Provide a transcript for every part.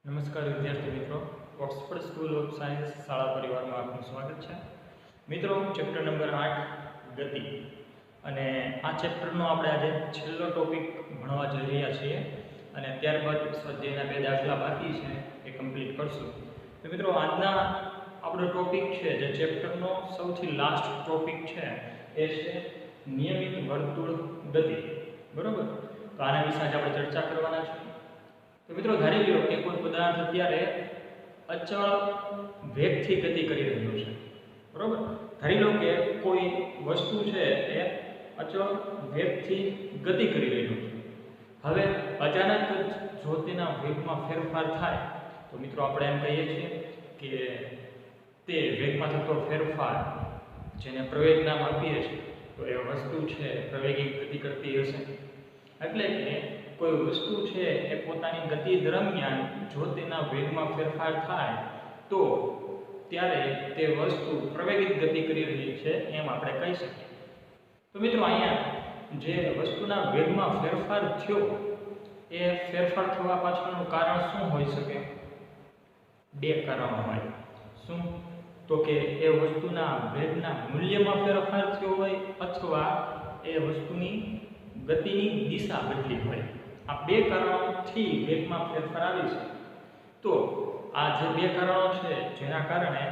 નમસ્કાર વિદ્યાર્થી મિત્રો, ઓક્સફર્ડ સ્કૂલ ઓફ સાયન્સ શાળા પરિવારમાં આપનું સ્વાગત છે. મિત્રો, ચેપ્ટર નંબર 8 ગતિ, અને આ ચેપ્ટરનો આપણે આજે છેલ્લો ટોપિક ભણવા જઈ રહ્યા છીએ અને ત્યારબાદ સ્વાધ્યાયના 2 દાખલા બાકી છે એ કમ્પ્લીટ કરશું. તો મિત્રો, આજના આપણો ટોપિક છે જે ચેપ્ટરનો સૌથી લાસ્ટ ટોપિક છે એ છે નિયમિત વર્તુળ ગતિ. બરોબર, તો આના વિશે આજે આપણે ચર્ચા કરવાના છીએ. તો મિત્રો, ધારી લો કે કોઈ પદાર્થ અત્યારે અચળ વેગથી ગતિ કરી રહ્યો છે. બરોબર, ધારી લો કે કોઈ વસ્તુ છે એ અચળ વેગથી ગતિ કરી રહ્યું છે. હવે અચાનક જો તેના વેગમાં ફેરફાર થાય તો મિત્રો આપણે એમ કહીએ છીએ કે તે વેગમાં થતો ફેરફાર, જેને પ્રવેગ નામ આપીએ છીએ, તો એ વસ્તુ છે પ્રવેગી ગતિ કરતી હશે. એટલે કે કોઈ વસ્તુ છે એ પોતાની ગતિ દરમિયાન જો તેના વેગમાં ફેરફાર થાય તો ત્યારે તે વસ્તુ પ્રવેગિત ગતિ કરી રહી છે એમ આપણે કહી શકીએ. તો મિત્રો, અહીંયા જે વસ્તુના વેગમાં ફેરફાર થયો એ ફેરફાર થવા પાછળનું કારણ શું હોઈ શકે? 2 કારણો હોય. શું? તો કે એ વસ્તુના વેગના મૂલ્યમાં ફેરફાર થયો હોય અથવા એ વસ્તુની ગતિની દિશા બદલી હોય. આ 2 કારણોથી વેગમાં ફેરફાર આવી છે. તો આ જે 2 કારણો છે જેના કારણે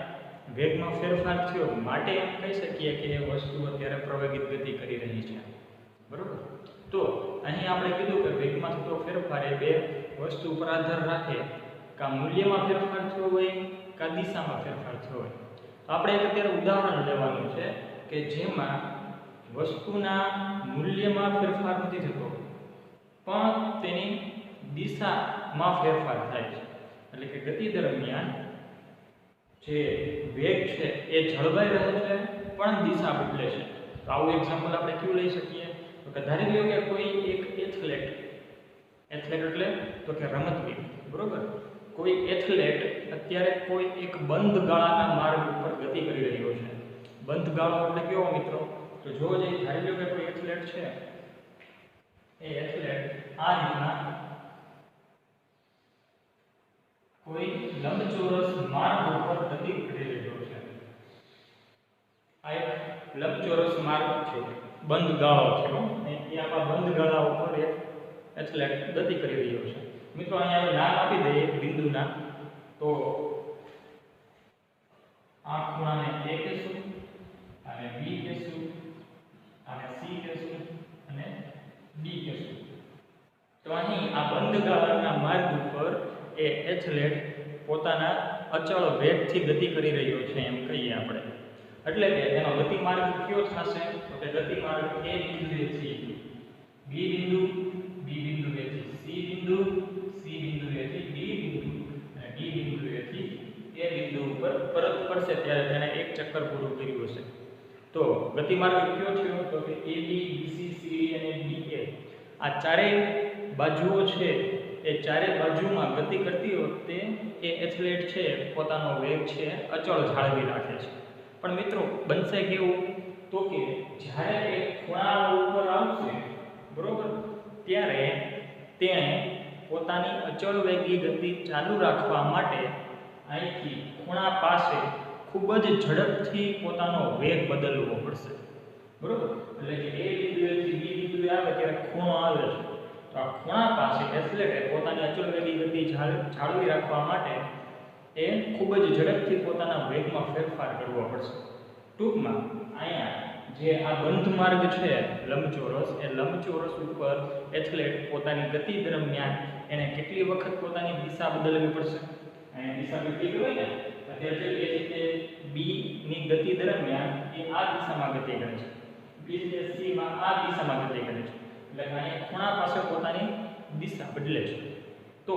વેગમાં ફેરફાર થયો, માટે એમ કહી શકીએ કે એ વસ્તુ અત્યારે પ્રવેગિત ગતિ કરી રહી છે. બરોબર, તો અહીં આપણે કીધું કે વેગમાં થતો ફેરફાર એ 2 વસ્તુ પર આધાર રાખે, કા મૂલ્યમાં ફેરફાર થયો હોય કા દિશામાં ફેરફાર થયો હોય. તો આપણે એક અત્યારે ઉદાહરણ લેવાનું છે કે જેમાં વસ્તુના મૂલ્યમાં ફેરફાર નથી થતો પણ તેની દિશામાં ફેરફાર થાય છે. એટલે કે ગતિ દરમિયાન જે વેગ છે એ જળવાઈ રહે છે પણ દિશા બદલે છે. તો આવું એક્ઝામ્પલ આપણે કેવું લઈ શકીએ? તો કે ધારી લો કે કોઈ એક એથ્લેટ એટલે તો કે રમતવીર, બરોબર, કોઈ એથ્લેટ અત્યારે કોઈ એક બંધ ગાળાના માર્ગ ઉપર ગતિ કરી રહ્યો છે. બંધ ગાળો એટલે કેવો મિત્રો? તો જો જે ધારી લો કે કોઈ એથ્લેટ છે, એ એથ્લેટ આ રીતના કોઈ લંબચોરસ માર્ગ ઉપર ગતિ કરી રહ્યો છે. આ એક લંબચોરસ માર્ગ છે, બંધ ગાળો છે, અને એ આપણા બંધ ગાળા ઉપર એક એથ્લેટ ગતિ કરી રહ્યો છે. મિત્રો, અહીંયા નામ આપી દઈએ બિંદુના. તો આ ખૂણાને A કહેશું, અને B કહેશું, અને C કહેશું, અને D કહેશું. તો અહીં આ બંધ ગાળાના માર્ગ ઉપર એ એથ્લેટ પોતાના અચળ વેગથી ગતિ કરી રહ્યો છે એમ કહીએ આપણે. એટલે કે તેનો ગતિ માર્ગ કયો થશે? તો કે ગતિ માર્ગ A બિંદુએથી B બિંદુ, B બિંદુએથી C બિંદુ, C બિંદુએથી D બિંદુ, અને D બિંદુએથી A બિંદુ ઉપર પરત ફરશે ત્યારે તેણે એક ચક્કર પૂરું કર્યું હશે. તો ગતિ માર્ગ કયો થયો? તો કે AB, BC, CD અને DA આ ચારેય બાજુઓ છે એ ચારેય બાજુમાં ગતિ કરતી વખતે એ એથ્લેટ છે પોતાનો વેગ છે અચળ જાળવી રાખે છે. પણ મિત્રો, બનશે કેવું? તો કે જ્યારે એ ખૂણા ઉપર આવશે, બરોબર, ત્યારે તેણે પોતાની અચળ વેગી ગતિ ચાલુ રાખવા માટે અહીંથી ખૂણા પાસે ખૂબ જ ઝડપથી પોતાનો વેગ બદલવો પડશે. બરોબર, એટલે કે A બિંદુએથી B બિંદુએ આવે ત્યારે ખૂણો આવે છે. તો આ ખૂણા પાસે એથ્લેટે પોતાની અચળ વેગી ગતિ જાળવી રાખવા માટે એ ખૂબ જ ઝડપથી પોતાના વેગમાં ફેરફાર કરવો પડશે. ટૂંકમાં અહીંયા જે આ બંધ માર્ગ છે લંબચોરસ, એ લંબચોરસ ઉપર એથ્લેટ પોતાની ગતિ દરમિયાન એને કેટલી વખત પોતાની દિશા બદલવી પડશે? અહીંયા દિશા બદલી હોય ને, અત્યારે એ રીતે B ની ગતિ દરમિયાન એ આ દિશામાં ગતિ કરે છે, B થી C માં આ દિશામાં ગતિ કરે છે. એટલે કે અહીંયા ખૂણા પાસે પોતાની દિશા બદલે છે. તો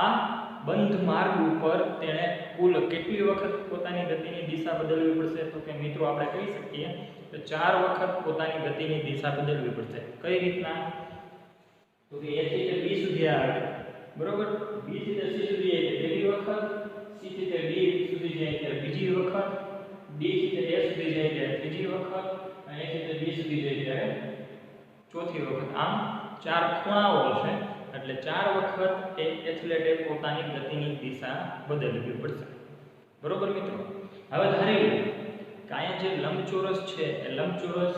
આ બંધ માર્ગ ઉપર તેણે કુલ કેટલી વખત પોતાની ગતિની દિશા બદલવી પડશે? તો કે મિત્રો આપણે કહી શકીએ કે 4 વખત પોતાની ગતિની દિશા બદલવી પડશે. કઈ રીતના? તો કે A થી B સુધી આવે, બરોબર, B થી C સુધી જાય પહેલી વખત, C થી D સુધી જાય ત્યારે બીજી વખત, D થી A સુધી જાય ત્યારે ત્રીજી વખત, અને A થી B સુધી જાય ત્યારે ચોથી વખત. આમ 4 ખૂણાઓ છે એટલે 4 વખત એ એથ્લેટે પોતાની ગતિની દિશા બદલવી પડશે. બરોબર મિત્રો? હવે ધારી લો કે અહીંયા જે લંબચોરસ છે એ લંબચોરસ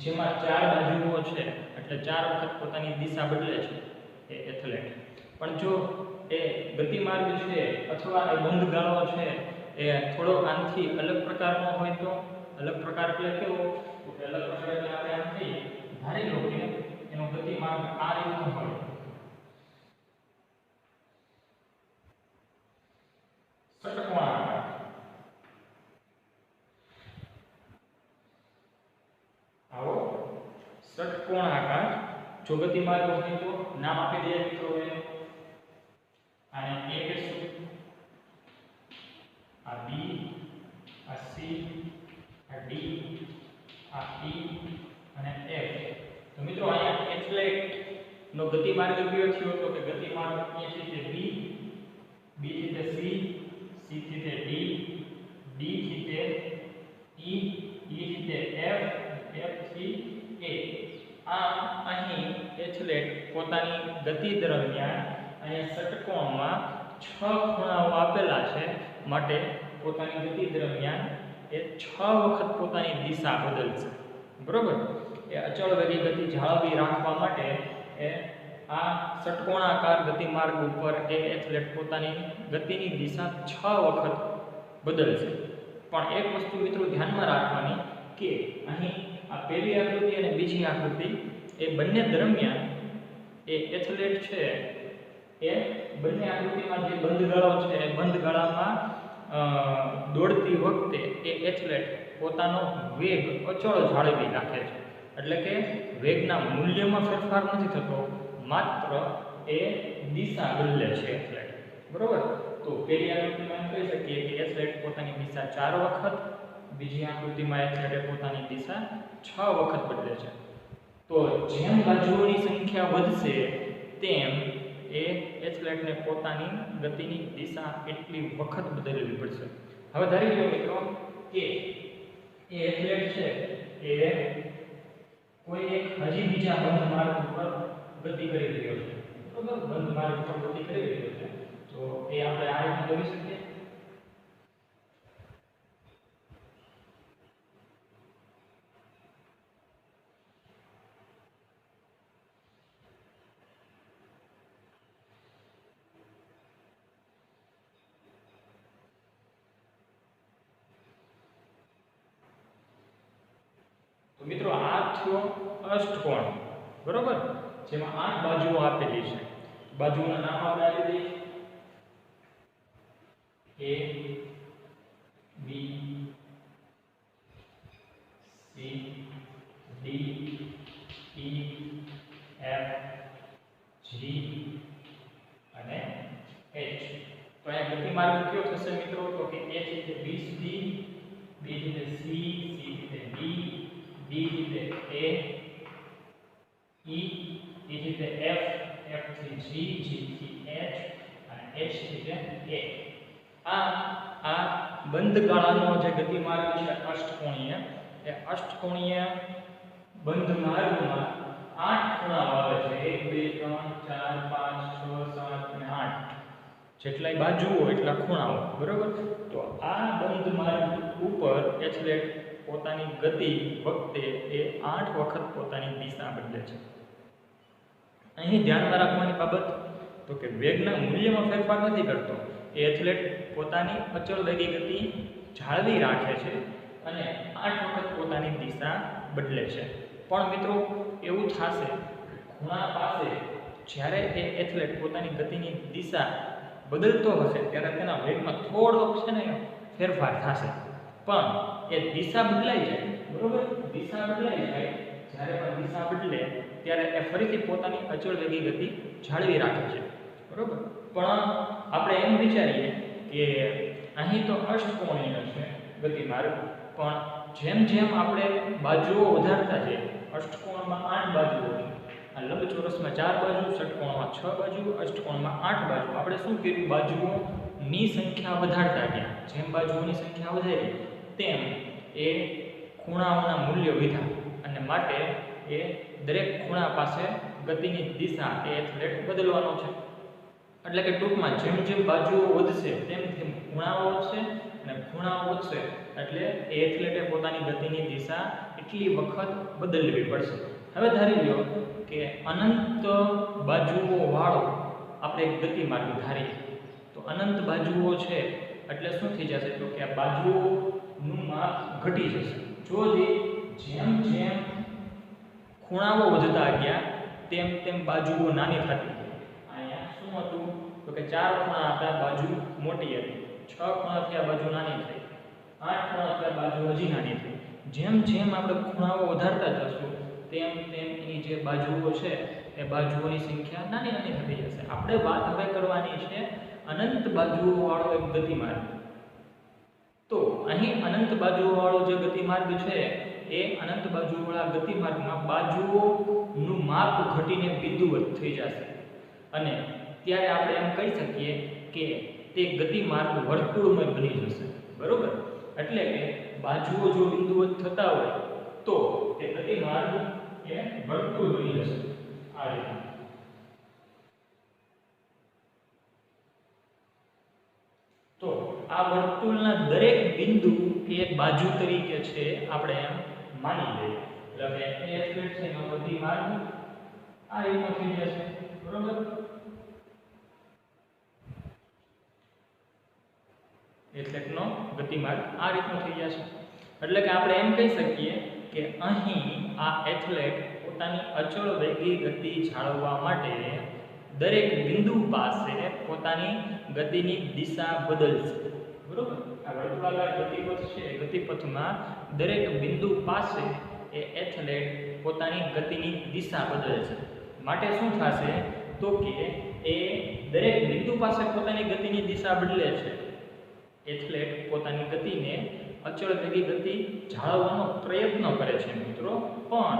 જેમાં 4 બાજુઓ છે એટલે 4 વખત પોતાની દિશા બદલે છે એ એથ્લેટ. પણ જો એ ગતિમાર્ગ છે અથવા એ બંધ ગાળો છે એ થોડો આનથી અલગ પ્રકારનો હોય તો અલગ પ્રકાર એટલે કેવો? તો કે અલગ પ્રકાર એટલે આપણે આમથી ધારી લો કે એનો ગતિમાર્ગ આ રીતનો હોય. ષટકોણાકાર. આવો ષટકોણાકાર જો ગતિમાર્ગ હોય તો નામ આપી દઈએ મિત્રો એને. આને A કહીશું, આ B, આ C, આ D, આ E અને F. તો મિત્રો અહીંયા એથ્લેટ નો ગતિમાર્ગ કયો થયો? તો કે ગતિમાર્ગ A થી તે B, B થી તે C, C થી તે D, D થી તે E, E થી તે F, F થી A. અહીં એથ્લેટ પોતાની ગતિ દરમિયાન અહીંયા ષટકોણમાં 6 ખૂણાઓ આપેલા છે માટે પોતાની ગતિ દરમિયાન એ 6 વખત પોતાની દિશા બદલશે. બરોબર? એ અચળ વેગી ગતિ જાળવી રાખવા માટે એ આ ષટકોણાકાર ગતિમાર્ગ ઉપર એ એથ્લેટ પોતાની ગતિની દિશા 6 વખત બદલશે. પણ એક વસ્તુ મિત્રો ધ્યાનમાં રાખવાની કે અહીં આ પહેલી આકૃતિ અને બીજી આકૃતિ એ બંને દરમિયાન એ એથ્લેટ છે એ બંને આકૃતિમાં જે બંધ ગાળો છે એ બંધ ગાળામાં દોડતી વખતે એ એથ્લેટ પોતાનો વેગ અચળ જાળવી રાખે છે. એટલે કે વેગના મૂલ્યમાં ફેરફાર નથી થતો, માત્ર એ દિશા બદલે છે એથ્લેટ. બરોબર? તો પહેલી આકૃતિમાં એમ કહી શકીએ કે એથ્લેટ પોતાની દિશા 4 વખત, બીજી આકૃતિમાં એથ્લેટ પોતાની દિશા 6 વખત બદલે છે. તો જેમ બાજુઓની સંખ્યા વધશે તેમ એ એથ્લેટને પોતાની ગતિની દિશા એટલી વખત બદલવી પડશે. હવે ધારી લો મિત્રો કે એ એથ્લેટ છે એ કોઈ એક હજી બીજા બંધ માર્ગ ઉપર ગતિ કરી રહ્યો છે. બરોબર? બંધ માર્ગ ઉપર ગતિ કરી રહ્યો છે. તો એ આપણે આ રીતે કરી શકીએ. તો મિત્રો આ થયો અષ્ટકોણ. બરોબર? જેમાં 8 બાજુઓ આપેલી છે. બાજુઓના નામ આપણે આપી દઈએ. A, B, C, D, E, F, G અને H. તો અહીંયા ગતિમાર્ગ કયો થશે મિત્રો? તો કે A થી તે B સુધી, B થી તે C, C થી તે D, D થી તે A, E, E થી તે F, F થી G, G થી H અને H થી તે A. આ બંધ ગાળાનો જે ગતિમાર્ગ છે અષ્ટકોણીય, એ અષ્ટકોણીય બંધ માર્ગમાં 8 ખૂણાઓ આવે છે. 1 2 3 4 5 6 7 અને 8 જેટલાય બાજુઓ એટલા ખૂણાઓ. બરોબર? તો આ બંધ માર્ગ ઉપર એથ્લેટ પોતાની ગતિ વખતે એ 8 વખત પોતાની દિશા બદલે છે. અહીં ધ્યાનમાં રાખવાની બાબત તો કે વેગના મૂલ્યમાં ફેરફાર નથી કરતો. એ એથ્લેટ પોતાની અચળ વેગી ગતિ જાળવી રાખે છે અને 8 વખત પોતાની દિશા બદલે છે. પણ મિત્રો એવું થશે ખૂણા પાસે જ્યારે એ એથ્લેટ પોતાની ગતિની દિશા બદલતો હશે ત્યારે તેના વેગમાં થોડો છે ને ફેરફાર થશે, પણ એ દિશા બદલાઈ જાય. બરોબર? દિશા બદલાઈ જાય જ્યારે પણ દિશા બદલે ત્યારે એ ફરીથી પોતાની અચળ વેગી ગતિ જાળવી રાખે છે. બરોબર? પણ આપણે એમ વિચારીએ કે અહીં તો અષ્ટકોણીય છે ગતિમાર્ગ, પણ જેમ જેમ આપણે બાજુઓ વધારતા જઈએ, અષ્ટકોણમાં 8 બાજુઓ છે, આ લંબચોરસમાં 4 બાજુ, ષટકોણમાં 6 બાજુ, અષ્ટકોણમાં 8 બાજુ. આપણે શું કર્યું? બાજુઓની સંખ્યા વધારતા ગયા. જેમ બાજુઓની સંખ્યા વધારી તેમ એ ખૂણાઓના મૂલ્યો વધ્યા અને માટે એ દરેક ખૂણા પાસે ગતિની દિશા એ એથ્લેટ બદલવાનો છે. એટલે કે ટૂંકમાં જેમ જેમ બાજુઓ વધશે તેમ તેમ ખૂણાઓ વધશે, અને ખૂણાઓ વધશે એટલે એ એથ્લેટે પોતાની ગતિની દિશા એટલી વખત બદલવી પડશે. હવે ધારી લો કે અનંત બાજુઓ વાળો આપણે એક ગતિમાર્ગ ધારીએ, તો અનંત બાજુઓ છે એટલે શું થઈ જશે? તો કે આ બાજુઓનું માપ ઘટી જશે. જો જેમ જેમ ખૂણાઓ વધતા ગયા તેમ તેમ બાજુઓ નાની થતી ગઈ. અહીંયા શું હતું? તો કે 4 ખૂણા હતા, બાજુ મોટી હતી. 6 ખૂણાથી આ બાજુ નાની થઈ. 8 ખૂણાથી આ બાજુ હજી નાની થઈ. જેમ જેમ આપણે ખૂણાઓ વધારતા જશું તેમ તેમ એની જે બાજુઓ છે એ બાજુઓની સંખ્યા નાની નાની થતી જશે. આપણે વાત હવે કરવાની છે અનંત બાજુઓ વાળો એક ગતિમાર્ગ. તો અહીં અનંત બાજુઓ વાળો જે ગતિમાર્ગ છે એ અનંત બાજુવાળા ગતિમાર્ગમાં બાજુઓનું માપ ઘટીને બિંદુવત થઈ જશે, અને ત્યારે આપણે એમ કહી શકીએ કે તે ગતિમાર્ગ વર્તુળમય બની જશે. બરોબર? એટલે કે બાજુઓ જો બિંદુવત થતા હોય તો તે ગતિમાર્ગ એ વર્તુળ બની જશે. આ રીતે તો આ વર્તુળના દરેક બિંદુ એ બાજુ તરીકે છે આપણે એમ માની લઈએ. એટલે કે એ એથ્લેટ છે એનો ગતિમાર્ગ આ રીતનો થઈ જશે. બરોબર? એથ્લેટનો ગતિમાર્ગ આ રીતનો થઈ જશે. એટલે કે આપણે એમ કહી શકીએ કે અહીં આ એથ્લેટ પોતાની અચળ વેગી ગતિ જાળવવા માટે દરેક બિંદુ પાસે પોતાની ગતિની દિશા બદલશે. બરોબર? આ વર્તુળાકાર ગતિપથ છે, ગતિપથમાં દરેક બિંદુ પાસે એ એથ્લેટ પોતાની ગતિની દિશા બદલશે. માટે શું થશે? તો કે એ દરેક બિંદુ પાસે પોતાની ગતિની દિશા બદલે છે. એથ્લેટ પોતાની ગતિને અચળ વેગી ગતિ જાળવવાનો પ્રયત્ન કરે છે મિત્રો, પણ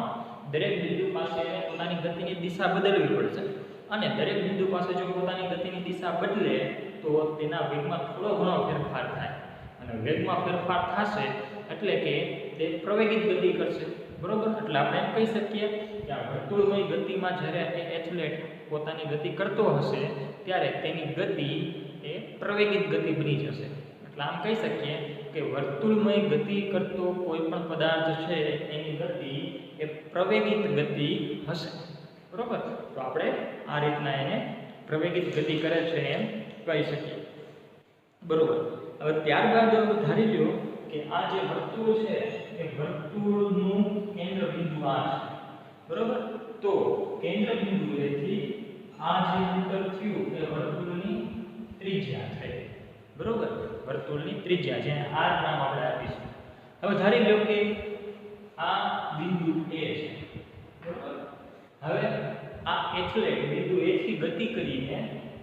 દરેક બિંદુ પાસે એને પોતાની ગતિની દિશા બદલવી પડશે. અને દરેક બિંદુ પાસે જો પોતાની ગતિની દિશા બદલે તો તેના વેગમાં થોડો ઘણો ફેરફાર થાય, અને વેગમાં ફેરફાર થશે એટલે કે તે પ્રવેગિત ગતિ કરશે. બરોબર? એટલે આપણે એમ કહી શકીએ કે આ વર્તુળમય ગતિમાં જ્યારે એ એથ્લેટ પોતાની ગતિ કરતો હશે ત્યારે તેની ગતિ એ પ્રવેગિત ગતિ બની જશે. એટલે આમ કહી શકીએ કે વર્તુળમય ગતિ કરતો કોઈ પણ પદાર્થ છે એની ગતિ એ પ્રવેગિત ગતિ હશે. બરોબર? તો આપણે આ રીતના એને પ્રવેગિત ગતિ કરે છે એમ કહી શકીએ. બરોબર? હવે ત્યારબાદ ધારી લો કે આ જે વર્તુળ છે એ વર્તુળનું કેન્દ્ર બિંદુ આ છે. બરોબર? તો કેન્દ્ર બિંદુએથી આ જે અંતર થયું એ વર્તુળની ત્રિજ્યા થઈ. બરોબર? વર્તુળની ત્રિજ્યા જેને r નામ આપણે આપીશું. હવે ધારી લો કે આ બિંદુ A છે. બરોબર? હવે આ એથ્લેટ બિંદુ A થી ગતિ કરીને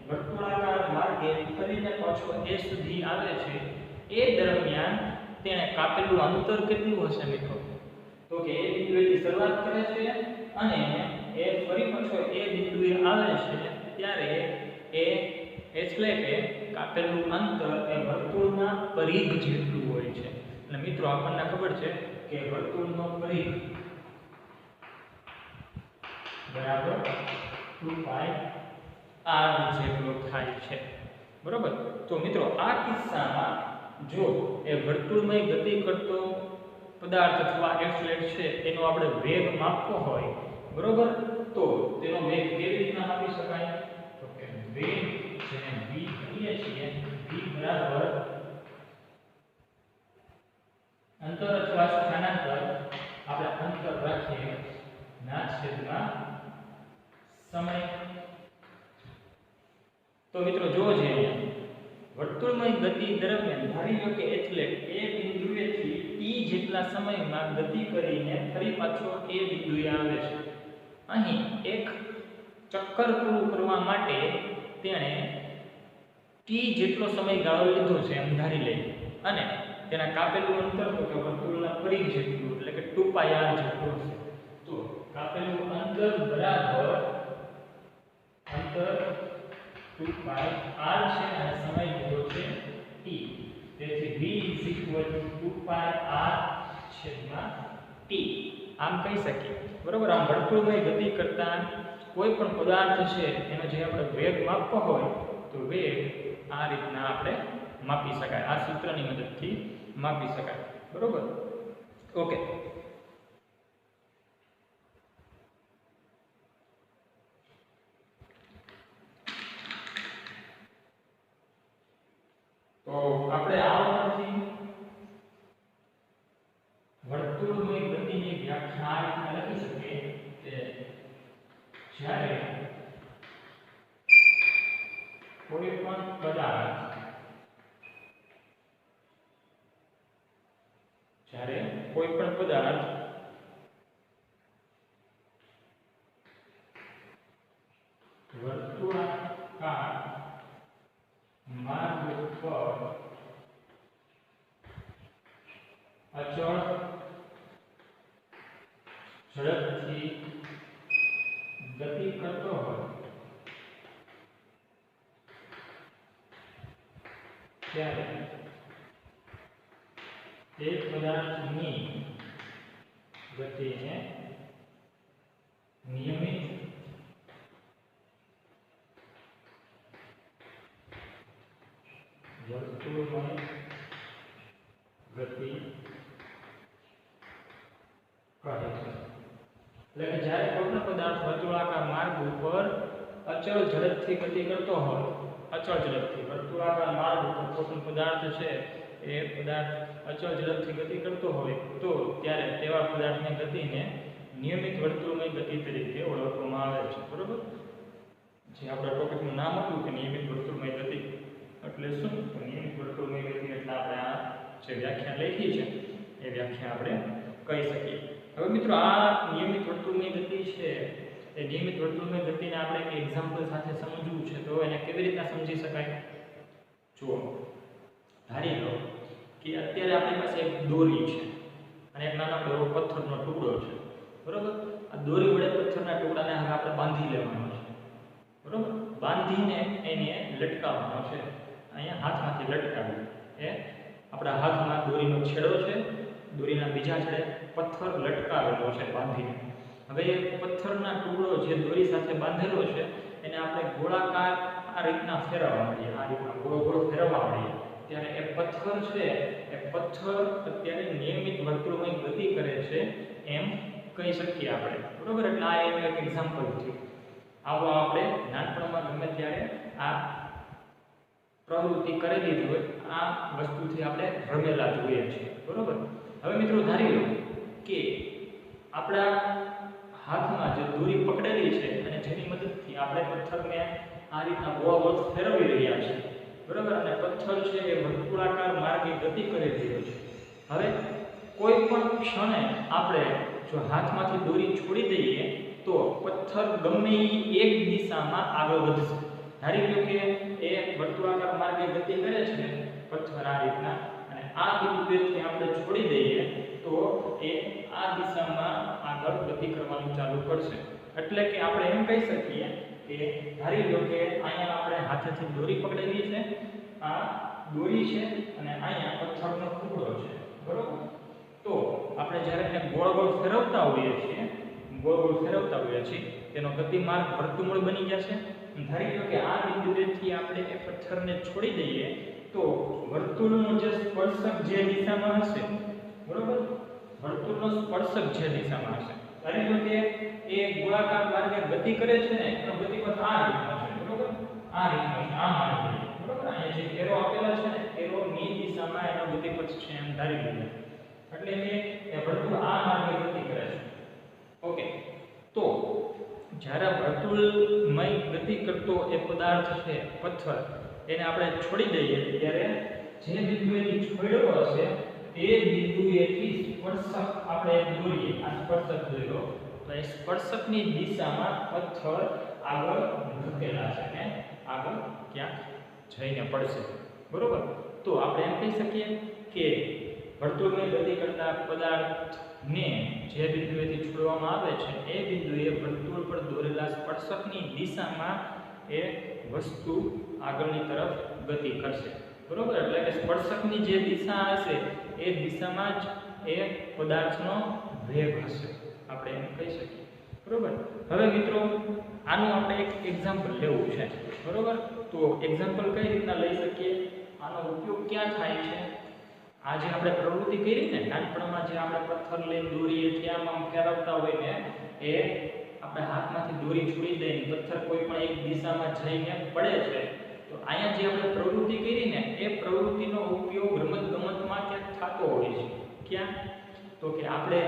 વર્તુળાકાર માર્ગે ફરીને પાછો A સુધી આવે છે. એ દરમિયાન તેણે કાપેલું અંતર કેટલું હશે મિત્રો? તો કે A બિંદુએથી શરૂઆત કરે છે અને એ ફરી પાછો A બિંદુએ આવે છે ત્યારે એ એથ્લેટે કાપેલું અંતર એ વર્તુળના પરિઘ જેટલું હોય છે. અને મિત્રો આપણને ખબર છે કે વર્તુળનો પરિઘ બરાબર 2π r જેટલો થાય છે. બરોબર? તો મિત્રો આ કિસ્સામાં જો એ વર્તુળમય ગતિ કરતો પદાર્થ અથવા એથ્લેટ છે એનો આપણે વેગ માપવો હોય, બરોબર, તો તેનો વેગ કેવી રીતના માપી શકાય? તો કે વેગ જેને v કહીએ છીએ v બરાબર અંતર અથવા સ્થાનાંતર આપણે અંતર રાખીએ ના છેદમાં સમય. તો મિત્રો જોવો છે વર્તુળમય ગતિ દરમિયાન ધારી લો કે એથ્લેટ એ બિંદુએથી t જેટલા સમયમાં ગતિ કરીને ફરી પાછો એ બિંદુએ આવે છે. અહીં એક ચક્કર પૂરું કરવા માટે તેણે t જેટલો સમયગાળો લીધો છે એમ ધારી લઈએ, અને તેના કાપેલું અંતર તો કે વર્તુળના પરિઘ જેટલું એટલે કે 2πr જેટલું હશે. તો કાપેલું અંતર બરાબર અંતર 2πr છે અને સમય લીધો છે t. તેથી v 2πr/t આમ કહી શકીએ. બરોબર. આમ વર્તુળમય ગતિ કરતા કોઈ પણ પદાર્થ છે એનો જે આપણે વેગ માપવો હોય તો વેગ આ રીતના આપણે માપી શકાય, આ સૂત્રની મદદથી માપી શકાય. બરોબર. ઓકે. તો આપણે આવવાથી વર્તુળમય ગતિની વ્યાખ્યા આ રીતના લખી શકીએ કે જ્યારે કોઈ પણ પદાર્થ વર્તુળાકાર માર્ગ પર અચળ ઝડપથી ગતિ કરતો હોય ત્યારે તે પદાર્થની ગતિને નિયમિત વર્તુળમય ગતિ કહે છે. એટલે કે જ્યારે કોઈ પણ પદાર્થ વર્તુળાકાર માર્ગ ઉપર અચળ ઝડપથી ગતિ કરતો હોય, અચળ ઝડપથી વર્તુળાકાર માર્ગ ઉપર કોઈ પણ પદાર્થ છે એ પદાર્થ અચળ ઝડપથી ગતિ કરતો હોય તો ત્યારે તેવા પદાર્થની ગતિને નિયમિત વર્તુળમય ગતિ તરીકે ઓળખવામાં આવે છે. બરોબર. જે આપણા ટોપિકનું નામ હતું કે નિયમિત વર્તુળમય ગતિ એટલે શું? તો નિયમિત વર્તુળમય ગતિ એટલે આપણે આ જે વ્યાખ્યા લખી છે એ વ્યાખ્યા આપણે કહી શકીએ. હવે મિત્રો, આ નિયમિત વર્તુળમય ગતિ છે એ નિયમિત વર્તુળમય ગતિને આપણે એક એક્ઝામ્પલ સાથે સમજવું છે. તો એને કેવી રીતના સમજી શકાય? જુઓ, ધારી લો કે અત્યારે આપણી પાસે એક દોરી છે અને એક નાનકડો એવો પથ્થરનો ટુકડો છે. બરોબર. આ દોરી વડે પથ્થરના ટુકડાને હવે આપણે બાંધી લેવાનો છે. બરોબર. બાંધીને એને લટકાવવાનો છે. અહીંયા હાથમાંથી લટકાવી એ આપણા હાથમાં દોરીનો છેડો છે, દોરીના બીજા છેડે પથ્થર લટકાવેલો છે બાંધીને. હવે એ પથ્થરના ટુકડો જે દોરી સાથે બાંધેલો છે એને આપણે ગોળાકાર આ રીતના ફેરવવા માંડીએ, આ રીતના ગોળ ગોળ ફેરવવા માંડીએ ત્યારે એ પથ્થર છે એ પથ્થર અત્યારે નિયમિત વર્તુળમય ગતિ કરે છે એમ કહી શકીએ આપણે. બરોબર. એટલે આ એનું એક એક્ઝામ્પલ થયું. આવો આપણે નાનપણમાં ગમે ત્યારે આ પ્રવૃત્તિ કરેલી જ હોય, આ વસ્તુથી આપણે રમેલા જોઈએ છીએ. બરોબર. હવે મિત્રો, ધારી લો કે આપણા હાથમાં જે દોરી પકડેલી છે અને જેની મદદથી આપણે પથ્થરને આ રીતના ગોળ ગોળ ફેરવી રહ્યા છીએ. બરોબર. અને પથ્થર છે એ વર્તુળાકાર માર્ગે ગતિ કરી રહ્યો છે. હવે કોઈ પણ ક્ષણે આપણે જો હાથમાંથી દોરી છોડી દઈએ તો પથ્થર ગમે એક દિશામાં આગળ વધશે. ધારી લો કે એ વર્તુળાકાર માર્ગે ગતિ કરે છે પથ્થર આ રીતના, અને આ બિંદુએથી આપણે છોડી દઈએ તો એ આ દિશામાં આગળ ગતિ કરવાનું ચાલુ કરશે. એટલે કે આપણે એમ કહી શકીએ કે ધારી લો કે અહીંયા આપણે હાથેથી દોરી પકડેલી છે, આ દોરી છે અને અહીંયા પથ્થરનો ટુકડો છે. બરોબર. તો આપણે જ્યારે એને ગોળ ગોળ ફેરવતા હોઈએ છીએ, તેનો ગતિમાર્ગ વર્તુળ બની જશે. ધારી લો કે આ બિંદુએથી આપણે એ પથ્થરને છોડી દઈએ તો વર્તુળનો જે સ્પર્શક જે દિશામાં હશે, બરોબર, વર્તુળનો સ્પર્શક જે દિશામાં હશે, ધારી લો કે એ ગોળાકાર માર્ગે ગતિ કરે છે ને એનો ગતિપથ આ રીતનો છે. બરોબર. આ રીતનો છે, આ માર્ગે. બરોબર. અહીંયા જે એરો આપેલા છે ને એરોની દિશામાં એનો ગતિપથ છે એમ ધારી લઈએ. એટલે કે એ વર્તુળ આ માર્ગે ગતિ કરે છે. ઓકે. તો જ્યારે વર્તુળમય ગતિ કરતો એ પદાર્થ છે પથ્થર, એને આપણે છોડી દઈએ ત્યારે જે બિંદુએથી છોડ્યો હશે તે બિંદુએથી સ્પર્શક આપણે દોરીએ, આ સ્પર્શક દોર્યો તો એ સ્પર્શકની દિશામાં પથ્થર આગળ ધકેલાશે ને આગળ ક્યાંક જઈને પડશે. બરોબર. તો આપણે એમ કહી શકીએ કે વર્તુળમય ગતિ કરતા પદાર્થને જે બિંદુએથી છોડવામાં આવે છે એ બિંદુએ વર્તુળ પર દોરેલા સ્પર્શકની દિશામાં એ વસ્તુ આગળની તરફ ગતિ કરશે. બરોબર. એટલે કે સ્પર્શકની જે દિશા હશે એ દિશામાં જ એ પદાર્થનો વેગ હશે. આપણે એમ કહી શકીએ, બરોબર. હવે મિત્રો આનું આપણે એક એક્ઝામ્પલ લેવું છે, બરોબર. તો એક્ઝામ્પલ કઈ રીતના લઈ શકીએ, આનો ઉપયોગ ક્યાં થાય છે? આ જે આપણે પ્રવૃત્તિ કરી ને નાનપણમાં, જે આપણે પથ્થર લઈને દોરીએ ત્યાં આમ ફેરવતા હોય ને, એ આપણે હાથમાંથી દોરી છોડી દઈએ, પથ્થર કોઈ પણ એક દિશામાં જઈને પડે છે. તો અહીંયા જે આપણે પ્રવૃત્તિ કરી ને, એ પ્રવૃત્તિનો ઉપયોગ રમતગમતમાં ક્યાંક થતો હોય છે. ક્યાં? તો કે આપણે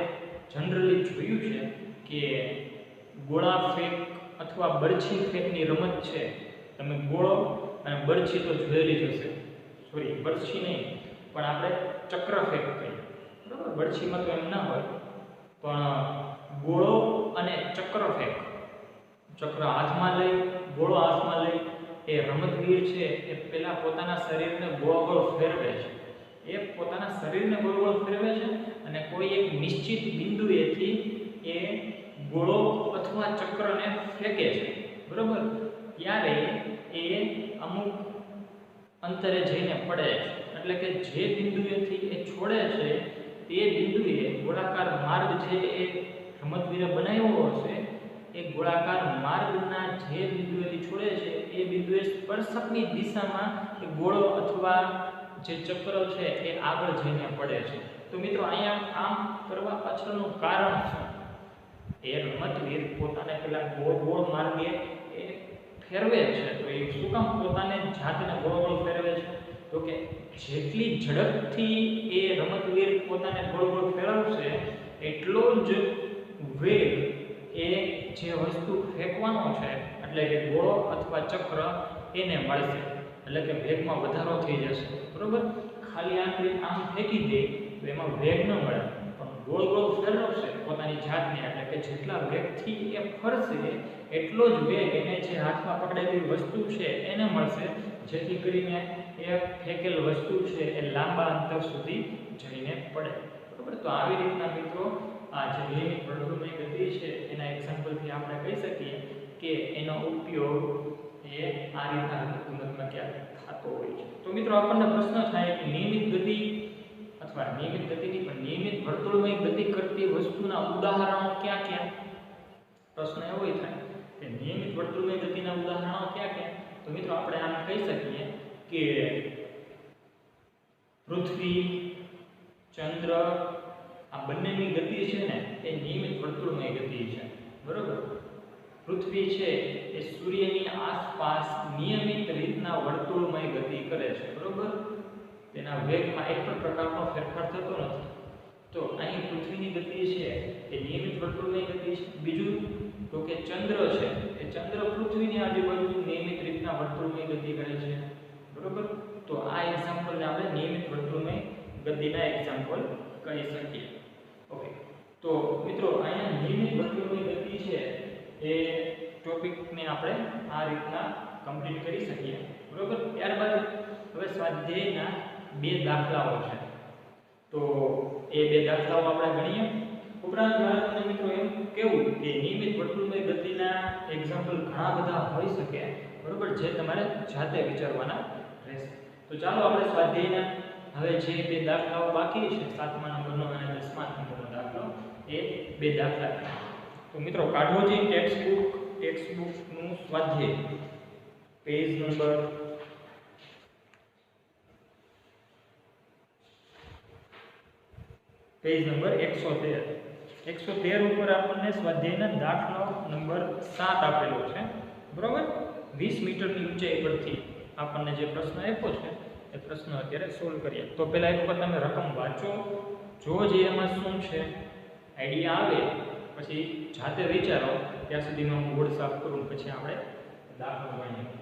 જનરલી જોયું છે કે ગોળા ફેંક અથવા બરછી ફેંકની રમત છે. તમે ગોળો અને બરછી તો જોયેલી જ હશે, સોરી બરછી નહીં પણ આપણે ચક્ર ફેંક કહીએ, બરાબર. બરછીમાં તો એમ ના હોય, પણ ગોળો અને ચક્ર ફેંક, ચક્ર હાથમાં લઈ, ગોળો હાથમાં લઈ, એ રમતવીર છે એ પહેલા પોતાના શરીરને ગોળ ગોળ ફેરવે છે. એ પોતાના શરીરને ગોળ ગોળ ફેરવે છે અને કોઈ એક નિશ્ચિત બિંદુએથી એ ગોળો અથવા ચક્રને ફેંકે છે, બરાબર. ત્યારે એ અમુક અંતરે જઈને પડે છે. એટલે કે જે બિંદુએથી એ છોડે છે તે બિંદુએ ગોળાકાર માર્ગ જે એ રમતવીરે બનાવ્યો હશે, એ ગોળાકાર માર્ગના જે બિંદુએથી છોડે છે એ બિંદુએ સ્પર્શકની દિશામાં એ ગોળો અથવા જે ચક્ર છે એ આગળ જઈને પડે છે. તો મિત્રો અહીંયા આમ કરવા પાછળનું કારણ શું? એ રમતવીર પોતાને પેલા ગોળ ગોળ માર્ગે એ ફેરવે છે. તો એ શું કામ પોતાને જાતને ગોળ ગોળ ફેરવે છે? તો કે જેટલી ઝડપથી એ રમતવીર પોતાને ગોળ ગોળ ફેરવશે એટલો જ વેગ એ જે વસ્તુ ફેંકવાનો છે, એટલે કે ગોળો અથવા ચક્ર, એને મળશે. એટલે કે વેગમાં વધારો થઈ જશે, બરોબર. ખાલી આમ ફેંકી દે તો એમાં વેગ ન મળે, પણ ગોળ ગોળ ફેરવશે પોતાની જાતને, એટલે કે જેટલા વેગથી એ ફરશે એટલો જ વેગ એને જે હાથમાં પકડેલી વસ્તુ છે એને મળશે, જેથી કરીને એ ફેંકેલ વસ્તુ છે એ લાંબા અંતર સુધી જઈને પડે, બરોબર. તો આવી રીતના મિત્રો આ જે નિયમિત વર્તુળની ગતિ છે એના એક્ઝામ્પલથી આપણે કહી શકીએ કે એનો ઉપયોગ એ આ રીતના રમતગમતમાં ક્યાંક થતો હોય છે. તો મિત્રો આપણને પ્રશ્ન થાય કે નિયમિત ગતિ અથવા નિયમિત ગતિની પણ નિયમિત વર્તુળમય ગતિ કરતી વસ્તુના ઉદાહરણો ક્યાં ક્યાં? પ્રશ્ન એવો થાય કે નિયમિત વર્તુળમય ગતિના ઉદાહરણો ક્યાં ક્યાં? તો મિત્રો આપણે આને કહી શકીએ કે પૃથ્વી, ચંદ્ર, આ બંનેની ગતિ છે ને એ નિયમિત વર્તુળમય ગતિ છે, બરોબર. પૃથ્વી છે એ સૂર્યની આસપાસ નિયમિત રીતના વર્તુળમય ગતિ કરે છે, બરોબર. તેના વેગમાં એક પણ પ્રકારનો ફેરફાર થતો નથી. તો અહીં પૃથ્વીની ગતિ છે એ નિયમિત વર્તુળમય ગતિ છે. બીજું તો કે ચંદ્ર છે એ ચંદ્ર પૃથ્વીની આજુબાજુ નિયમિત રીતના વર્તુળમય ગતિ કરે છે, બરોબર. તો આ એક્ઝામ્પલને આપણે નિયમિત વર્તુળમય ગતિના એક્ઝામ્પલ કહી શકીએ. ઓકે. તો મિત્રો અહીંયા નિયમિત વર્તુળમય ગતિ છે એ ટોપિકને આપણે આ રીતના કમ્પ્લીટ કરી શકીએ, બરોબર. ત્યારબાદ હવે સ્વાધ્યાયના બે દાખલાઓ છે, તો એ બે દાખલાઓ આપણે ગણીએ. ઉપરાંત તમને મિત્રો એમ કેવું કે નિયમિત વર્તુળમય ગતિના એક્ઝામ્પલ ઘણા બધા હોઈ શકે, બરોબર, જે તમારે જાતે વિચારવાના રહેશે. તો ચાલો આપણે સ્વાધ્યાયના હવે જે બે દાખલાઓ બાકી છે, 7મા નંબરનો અને 10મા નંબરનો દાખલો, એ બે દાખલા. તો મિત્રો કાઢો જે ટેક્સ્ટબુકનું સ્વાધ્યાય, પેજ નંબર 113. 113 ઉપર આપણને સ્વાધ્યાયના દાખલો નંબર 7 આપેલો છે, બરોબર. 20 મીટરની ઊંચાઈ પરથી આપણને જે પ્રશ્ન આપ્યો છે એ પ્રશ્ન અત્યારે સોલ્વ કરીએ. તો પહેલા એક વખત તમે રકમ વાંચો, જો જે એમાં શું છે આઈડિયા આવે પછી જાતે વિચારો. ત્યાં સુધીમાં હું બોર્ડ સાફ કરું, પછી આપણે દાખલો ગણીએ.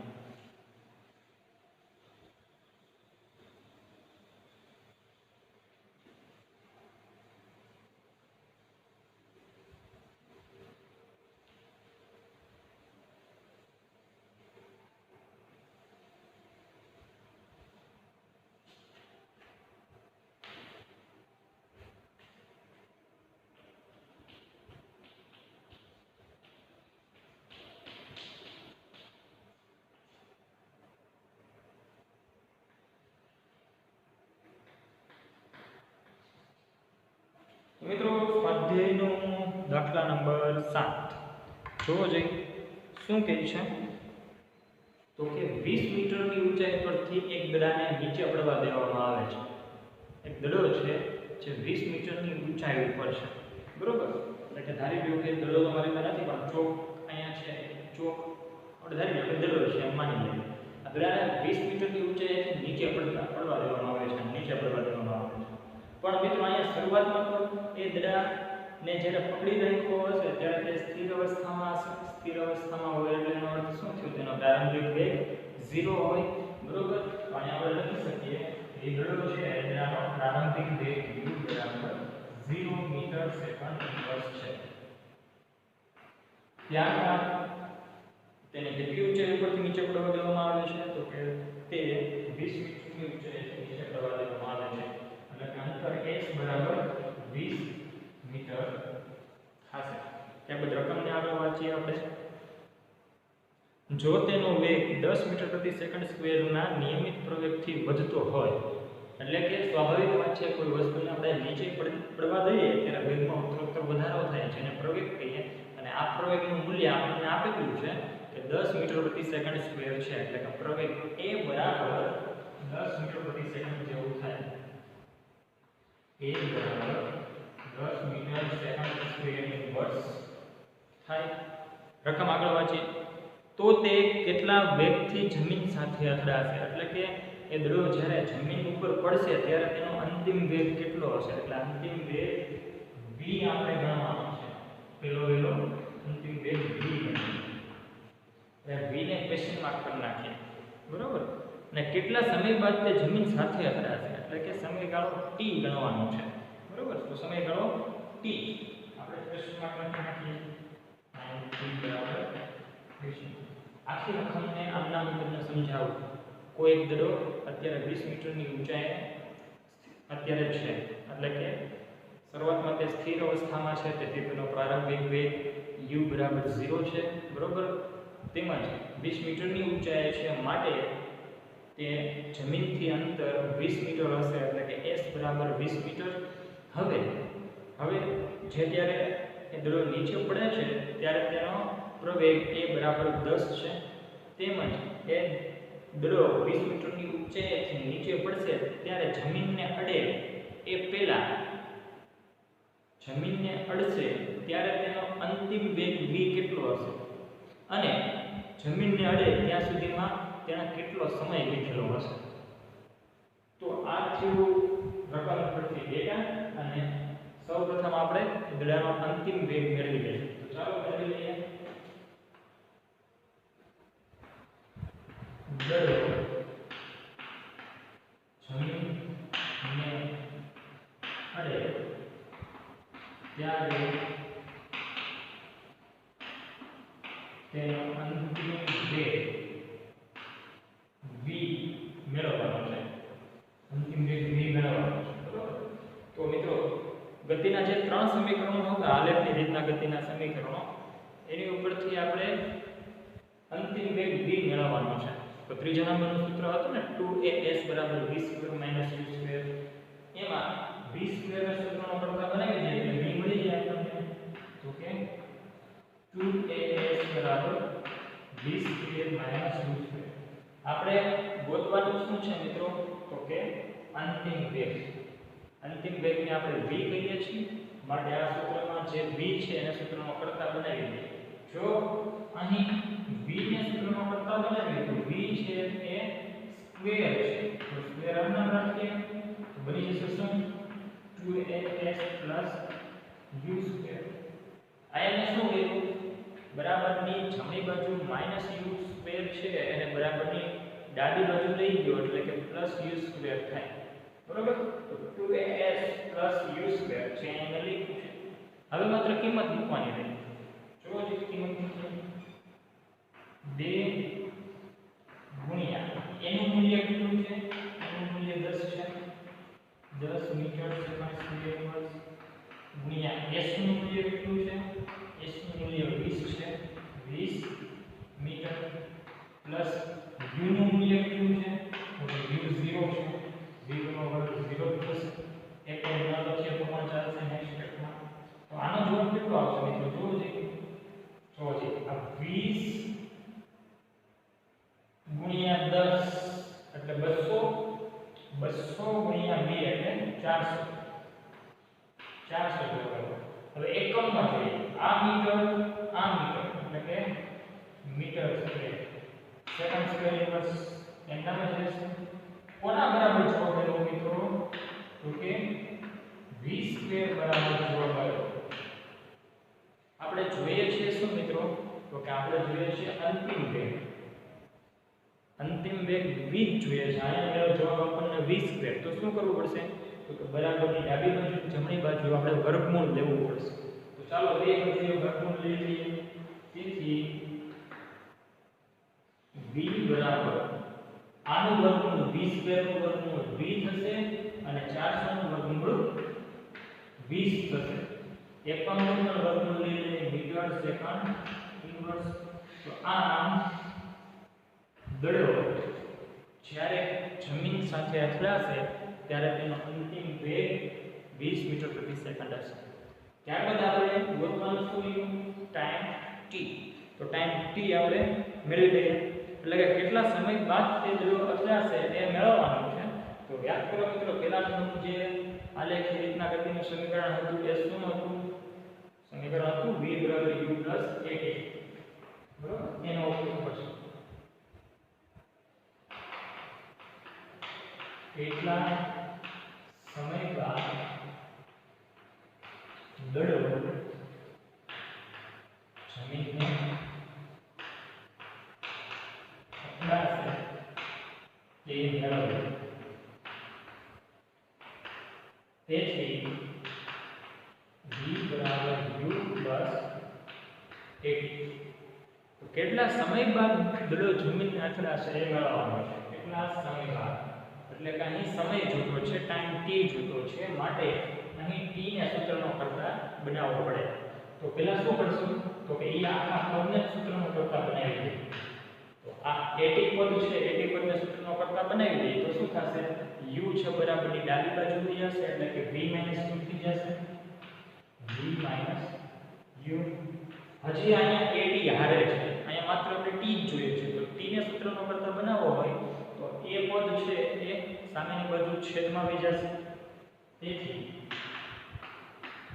મિત્રો સ્વાધ્યાયનું દાખલા નંબર 7 જોવો જોઈએ શું કહે છે તો કે 20 મીટરની ઊંચાઈ પરથી એક દડાને નીચે પડવા દેવામાં આવે છે. એક દડો છે જે 20 મીટરની ઊંચાઈ ઉપર છે, બરોબર. એટલે કે ધારી લો કે દડો તમારી પાસે નથી પણ ચોક અહીંયા છે, ચોક આપણે ધારી લો કે દડો છે એમ માની લઈએ. આ દડાને 20 મીટરની ઊંચાઈથી નીચે પડવા દેવામાં આવે છે, નીચે પડવા દેવામાં આવે છે. પણ મિત્રો અહીંયા શરૂઆતમાં તો એ દડાને જ્યારે પકડી રાખ્યો હશે ત્યારે તે સ્થિર અવસ્થામાં હોય એટલે એનો અર્થ શું થયો? તેનો પ્રારંભિક વેગ 0 હોય, બરોબર. તો અહીંયા આપણે લખી શકીએ એ દડો છે એનો પ્રારંભિક વેગ u બરાબર 0 મીટર સેકન્ડ ઇન્વર્સ છે. ત્યારબાદ તેને કેટલી ઊંચાઈ ઉપરથી નીચે પડવા દેવામાં આવે છે તો કે તે 20 મીટરની ઊંચાઈથી નીચે પડવા દેવામાં આવે છે. એટલે કે અંતર s બરાબર 20 મીટર થશે. ત્યાર બાદ રકમને આગળ વાંચીએ આપણે. જો તેનો વેગ 10 મીટર પ્રતિ સેકન્ડ સ્ક્વેરના નિયમિત પ્રવેગથી વધતો હોય, એટલે કે સ્વાભાવિક વાત છે કોઈ વસ્તુને આપણે નીચે પડવા દઈએ ત્યારે વેગમાં ઉત્તરોત્તર વધારો થાય છે, એને પ્રવેગ કહીએ. અને આ પ્રવેગનું મૂલ્ય આપણને આપેલું છે કે 10 મીટર પ્રતિ સેકન્ડ સ્ક્વેર છે. એટલે કે પ્રવેગ a બરાબર 10 મીટર પ્રતિ સેકન્ડ જેવું થાય. a બરાબર 10 મીટર સેકન્ડ સ્ક્વેર ઇન્વર્સ થાય. રકમ આગળ વાંચીએ તો તે કેટલા વેગથી જમીન સાથે અથડાશે? એટલે કે એ દડો જ્યારે જમીન ઉપર પડશે ત્યારે તેનો અંતિમ વેગ કેટલો હશે? એટલે અંતિમ વેગ v આપણે ગણવાનો છે. પેલો વેલો અંતિમ વેગ v ગણવાનો. એટલે v ને ક્વેશ્ચન માર્ક કરી નાખીએ, બરોબર. અને કેટલા સમય બાદ તે જમીન સાથે અથડાશે? એટલે કે સમયગાળો t ગણવાનો છે, બરોબર. તો સમયગાળો t આપણે ક્વેશ્ચન માર્ક કરી નાખીએ. t બરાબર આખી રકમને આમના તમને સમજાવું. કોઈ એક દડો અત્યારે 20 મીટરની ઊંચાઈએ અત્યારે છે, એટલે કે શરૂઆતમાં તે સ્થિર અવસ્થામાં છે, તેથી તેનો પ્રારંભિક વેગ u બરાબર 0 છે, બરોબર. તેમજ 20 મીટરની ઊંચાઈ છે માટે તે જમીનથી અંતર 20 મીટર હશે, એટલે કે s બરાબર 20 મીટર. હવે જે ત્યારે એ દડો નીચે પડે છે ત્યારે તેનો પ્રવેગ a બરાબર 10 છે. તેમજ એ દડો 20 મીટરની ઊંચાઈથી નીચે પડશે ત્યારે જમીનને અડે એ પહેલા જમીનને અડશે ત્યારે તેનો અંતિમ વેગ v કેટલો હશે અને જમીનને અડે ત્યાં સુધીમાં તેનો કેટલો સમય વીતેલો હશે. તો આ થયું રકમ પરથી ડેટા. અને સૌપ્રથમ આપણે દડાનો અંતિમ વેગ મેળવી લઈશું. તો ચાલો મેળવી લઈએ. દડો જમીનને અડે ત્યારે તેનો અંતિમ વેગ v મેળવવાનો છે. અંતિમ વેગ v મેળવવાનો છે, બરોબર. તો મિત્રો ગતિના જે 3 સમીકરણો હતા આલેખની રીતના ગતિના સમીકરણો, એની ઉપરથી આપણે અંતિમ વેગ v મેળવવાનો છે. તો ત્રીજા નંબરનું સૂત્ર હતું ને 2as બરાબર v² - u². એમાં v² ના સૂત્રનો પડતા બનાવી દઈએ એટલે v મળી જાય આપણને. તો કે 2as બરાબર v² - u². આપણે ગોતવાનું શું છે મિત્રો? તો કે અંતિમ વેગ. અંતિમ વેગને આપણે v કહીએ છીએ, માટે આ સૂત્રમાં જે v છે એને સૂત્રનો પડતા બનાવી દઈએ. જો અહીં v ને સૂત્રનો પડતા બનાવીએ તો v છે એ સ્ક્વેર છે, તો સ્ક્વેર આના રાખીએ તો બની જશે શું? 2as u². આને શું કીધું? બરાબરની જમણી બાજુ -u² છે અને બરાબરની ડાબી બાજુ લઈ ગયો એટલે કે +u² થાય, બરોબર. તો 2as u² છે એને લખ્યું છે. હવે માત્ર કિંમત મૂકવાની રહી. જો જે કિંમત મૂકીએ 2 ગુણ્યા એનું મૂલ્ય કેટલું છે? એનું મૂલ્ય 10 છે. 10 મીટર સેકન્ડ સ્ક્વેર ઇન્વર્સ ગુણ્યા s નું મૂલ્ય કેટલું છે? s નું મૂલ્ય 20 છે. 20 મીટર પ્લસ u નું મૂલ્ય કેટલું છે? તો u 0 છે. 0 નો વર્ગ 0 થશે. એક ન લખીએ તો પણ ચાલશે નેક્સ્ટ સ્ટેપમાં. તો આનો જવાબ કેટલો આવશે મિત્રો? જુઓ છે આ 20 ગુણ્યા 10 એટલે 200, 200 ગુણ્યા 2 એટલે 400, 400 જવાબ. હવે એકમમાં જોઈએ, આ મીટર એટલે કે metre square, second square inverse એના માં રહેશે. કોના બરાબર જવાબ આવ્યો મિત્રો? તો કે v સ્ક્વેર બરાબર જવાબ આવ્યો. આપણે જોઈએ છીએ શું મિત્રો? તો કે આપણે જોઈએ છીએ અંતિમ વેગ. અંતિમ વેગ v જોઈએ છે. આનો જવાબ આપણને v સ્ક્વેર. તો શું કરવું પડશે? તો કે બરાબરની ડાબી બાજુ જમણી બાજુ આપણે વર્ગમૂળ લેવું પડશે. તો ચાલો બે બાજુએ વર્ગમૂળ લઈ લઈએ. તેથી v બરાબર આનું વર્ગમૂળ v સ્ક્વેર નું વર્ગમૂળ v થશે અને 400 નું વર્ગમૂળ 20 થશે. એકમનું પણ વર્ગમૂળ લઈ લઈએ, મીટર સેકન્ડ ઇન્વર્સ. તો આમ દળો જ્યારે જમીન સાથે અથડાશે ત્યારે તેનો અંતિમ વેગ 20 મીટર પ્રતિ સેકન્ડ હશે. ત્યારબાદ આપણે ગોતવાનું શું રહ્યું? Time t. તો ટાઈમ t આપણે મેળવી લઈએ, એટલે કે કેટલા સમય બાદ તે દળો અથડાશે તે મેળવવાનું છે. તો યાદ કરો મિત્રો, પહેલાનું જે આલેખી રીતના ગતિનું સમીકરણ હતું એ શું હતું? સમીકરણ હતું v u at. બરોબર, એનો ઉપયોગ કરશું. કેટલા સમય બાદ દળો જમીનને અથડાશે તે મેળવો. તેથી v બરાબર u પ્લસ 80. તો કેટલા સમય બાદ દળો જમીનને અથડાશે એ મેળવવાનો છે. કેટલા સમય બાદ એટલે કે અહીં સમય જોતો છે, ટાઈમ t જોતો છે, માટે અહીં t ને સૂત્રનો કરતા બનાવવો પડે. તો પહેલા શું કરશું? તો કે એ આખા પદને સૂત્રનો કરતા બનાવી દઈએ. તો આ 80 પદ છે, 80 પદને સૂત્રનો કરતા બનાવી દઈએ તો શું થશે? u છે બરાબરની ડાબી બાજુ થઈ જશે, એટલે કે v u થઈ જશે. v u. હજી અહીંયા 80 હારે છે, અહીંયા માત્ર આપણે t જ જોઈએ છે. તો t ને સૂત્રનો કરતા બનાવવો હોય તો એ પદ છે એ સામેની બાજુ છેદમાં આવી જશે. તેથી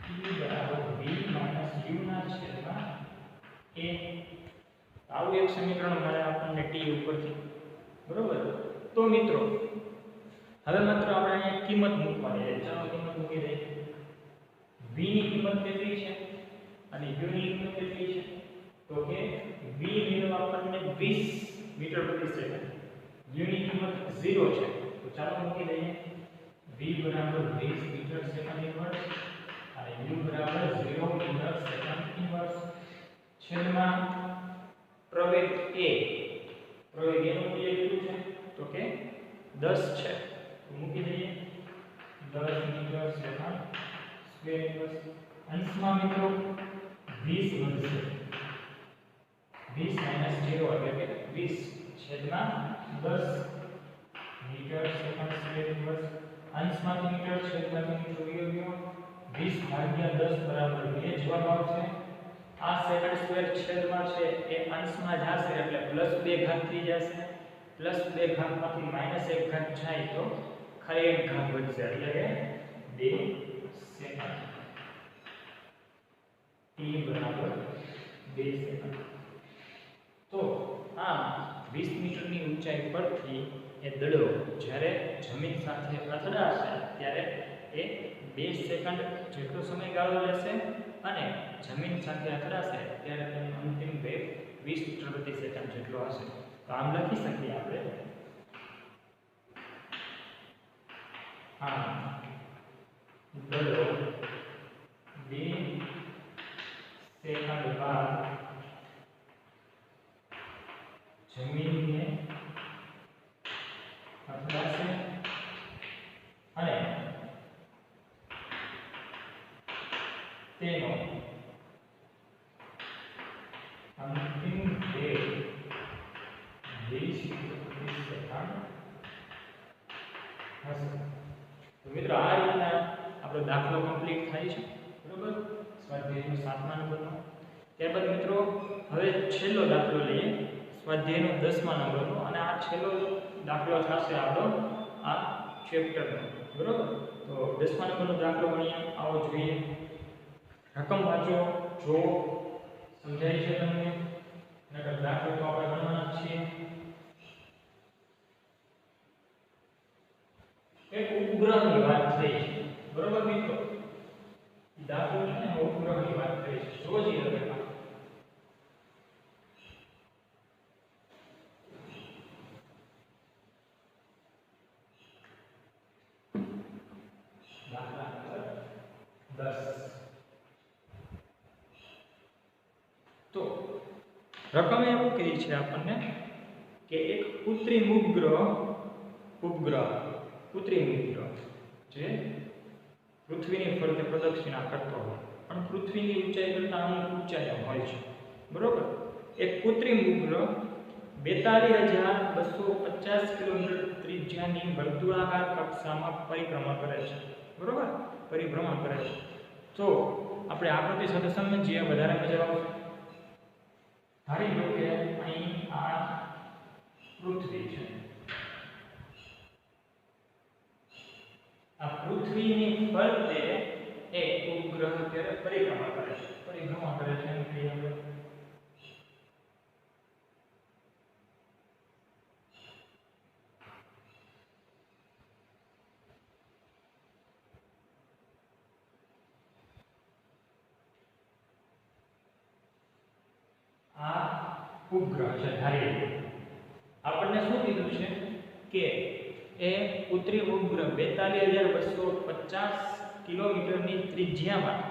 t બરાબર v u ના છેદમાં a. આવું એક સમીકરણ મળે આપણને t ઉપરથી. બરોબર. તો મિત્રો હવે માત્ર આપણે અહીંયા કિંમત મૂકવાની છે. ચાલો કિંમત મૂકી દઈએ. v ની કિંમત કેટલી છે અને u ની કિંમત કેટલી છે? તો કે v મેળવવા આપણને 20 મીટર પ્રતિ સેકન્ડ, u ની કિંમત 0 છે. તો ચાલો મૂકી દઈએ. v બરાબર 20 મીટર સેકન્ડ ઇન્વર્સ અને u બરાબર 0 મીટર સેકન્ડ ઇન્વર્સ છેદમાં પ્રવેગ a. પ્રવેગ a નું મૂલ્ય કેટલું છે? તો કે 10 છે. તો મૂકી દઈએ 10 મીટર સેકન્ડ સ્ક્વેર ઇન્વર્સ. અંશમાં મિત્રો 20 બનશે. 20 - 0 એટલે કે 20 છેદમાં 10 મીટર સેકન્ડ સ્ક્વેર ઇન્વર્સ. અંશમાંથી મીટર છેદમાંથી મીટર ગયો. 20 ભાગ્યા 10 બરાબર 2 જવાબ આવશે. આ સેકન્ડ સ્ક્વેર છેદમાં છે એ અંશમાં જશે એટલે +2 ઘાત થઈ જશે. +2 ઘાતમાંથી -1 ઘાત જાય તો ખરે 1 ઘાત વધશે, એટલે કે 2 સેકન્ડ. t બરાબર 2 સેકન્ડ. તો આમ 20 મીટરની ઊંચાઈ પરથી એ દડો જ્યારે જમીન સાથે અથડાશે ત્યારે એ 2 સેકન્ડ જેટલો સમયગાળો લેશે અને જમીન સાથે અથડાશે ત્યારે તેનો અંતિમ વેગ 20 મીટર પ્રતિ સેકન્ડ જેટલો હશે. તો આમ લખી શકીએ આપણે. આમ દડો 2 સેકન્ડ બાદ જમીનને અથડાશે અને તેનો અંતિમ વેગ 20 મીટર પ્રતિ સેકન્ડ હશે. તો મિત્રો આ રીતના આપણો દાખલો કમ્પ્લીટ થાય છે. બરોબર. સ્વાધ્યાયનો 7મા નંબરનો। ત્યારબાદ મિત્રો હવે છેલ્લો દાખલો લઈએ સ્વાધ્યાયનો 10મા નંબરનો, અને આ છેલ્લો દાખલો થશે આપણો આ ચેપ્ટરનો, બરોબર। તો 10મા નંબરનો દાખલો ગણીએ, આવો જોઈએ। રકમ વાંચો, જો સમજાય છે તમને, નકર દાખલો તો આપણે ગણવાના જ છીએ। એક ઉપગ્રહની વાત થઈ છે, બરોબર મિત્રો। દાખલો છે ને ઉપગ્રહની વાત થઈ છે, જોજી હવે દાખલા નંબર 10। તો રકમ એવું કહી છે આપણને કે એક કૃત્રિમ ઉપગ્રહ જે પૃથ્વીની ફરતે પ્રદક્ષિણા કરતો હોય, પણ પૃથ્વીની ઊંચાઈ કરતાં અમુક ઊંચાઈ હોય છે, બરોબર। એક કૃત્રિમ ઉપગ્રહ 42,250 કિલોમીટર ત્રિજ્યાની વર્તુળાકાર કક્ષામાં પરિભ્રમણ કરે છે, બરોબર, પરિભ્રમણ કરે છે। તો આપણે આકૃતિ સાથે સમજીએ, વધારે મજા આવશે। ધારી લો કે અહીં આ પૃથ્વી છે, આ પૃથ્વીની ફરતે એક ઉપગ્રહ અત્યારે પરિભ્રમણ કરે છે, એમ કહીએ આપણે। આ ઉપગ્રહ છે, ધારી લો આપણને શું કીધું છે કે એ કૃત્રિમ ઉપગ્રહ 42,250 કિલોમીટરની ત્રિજ્યામાં,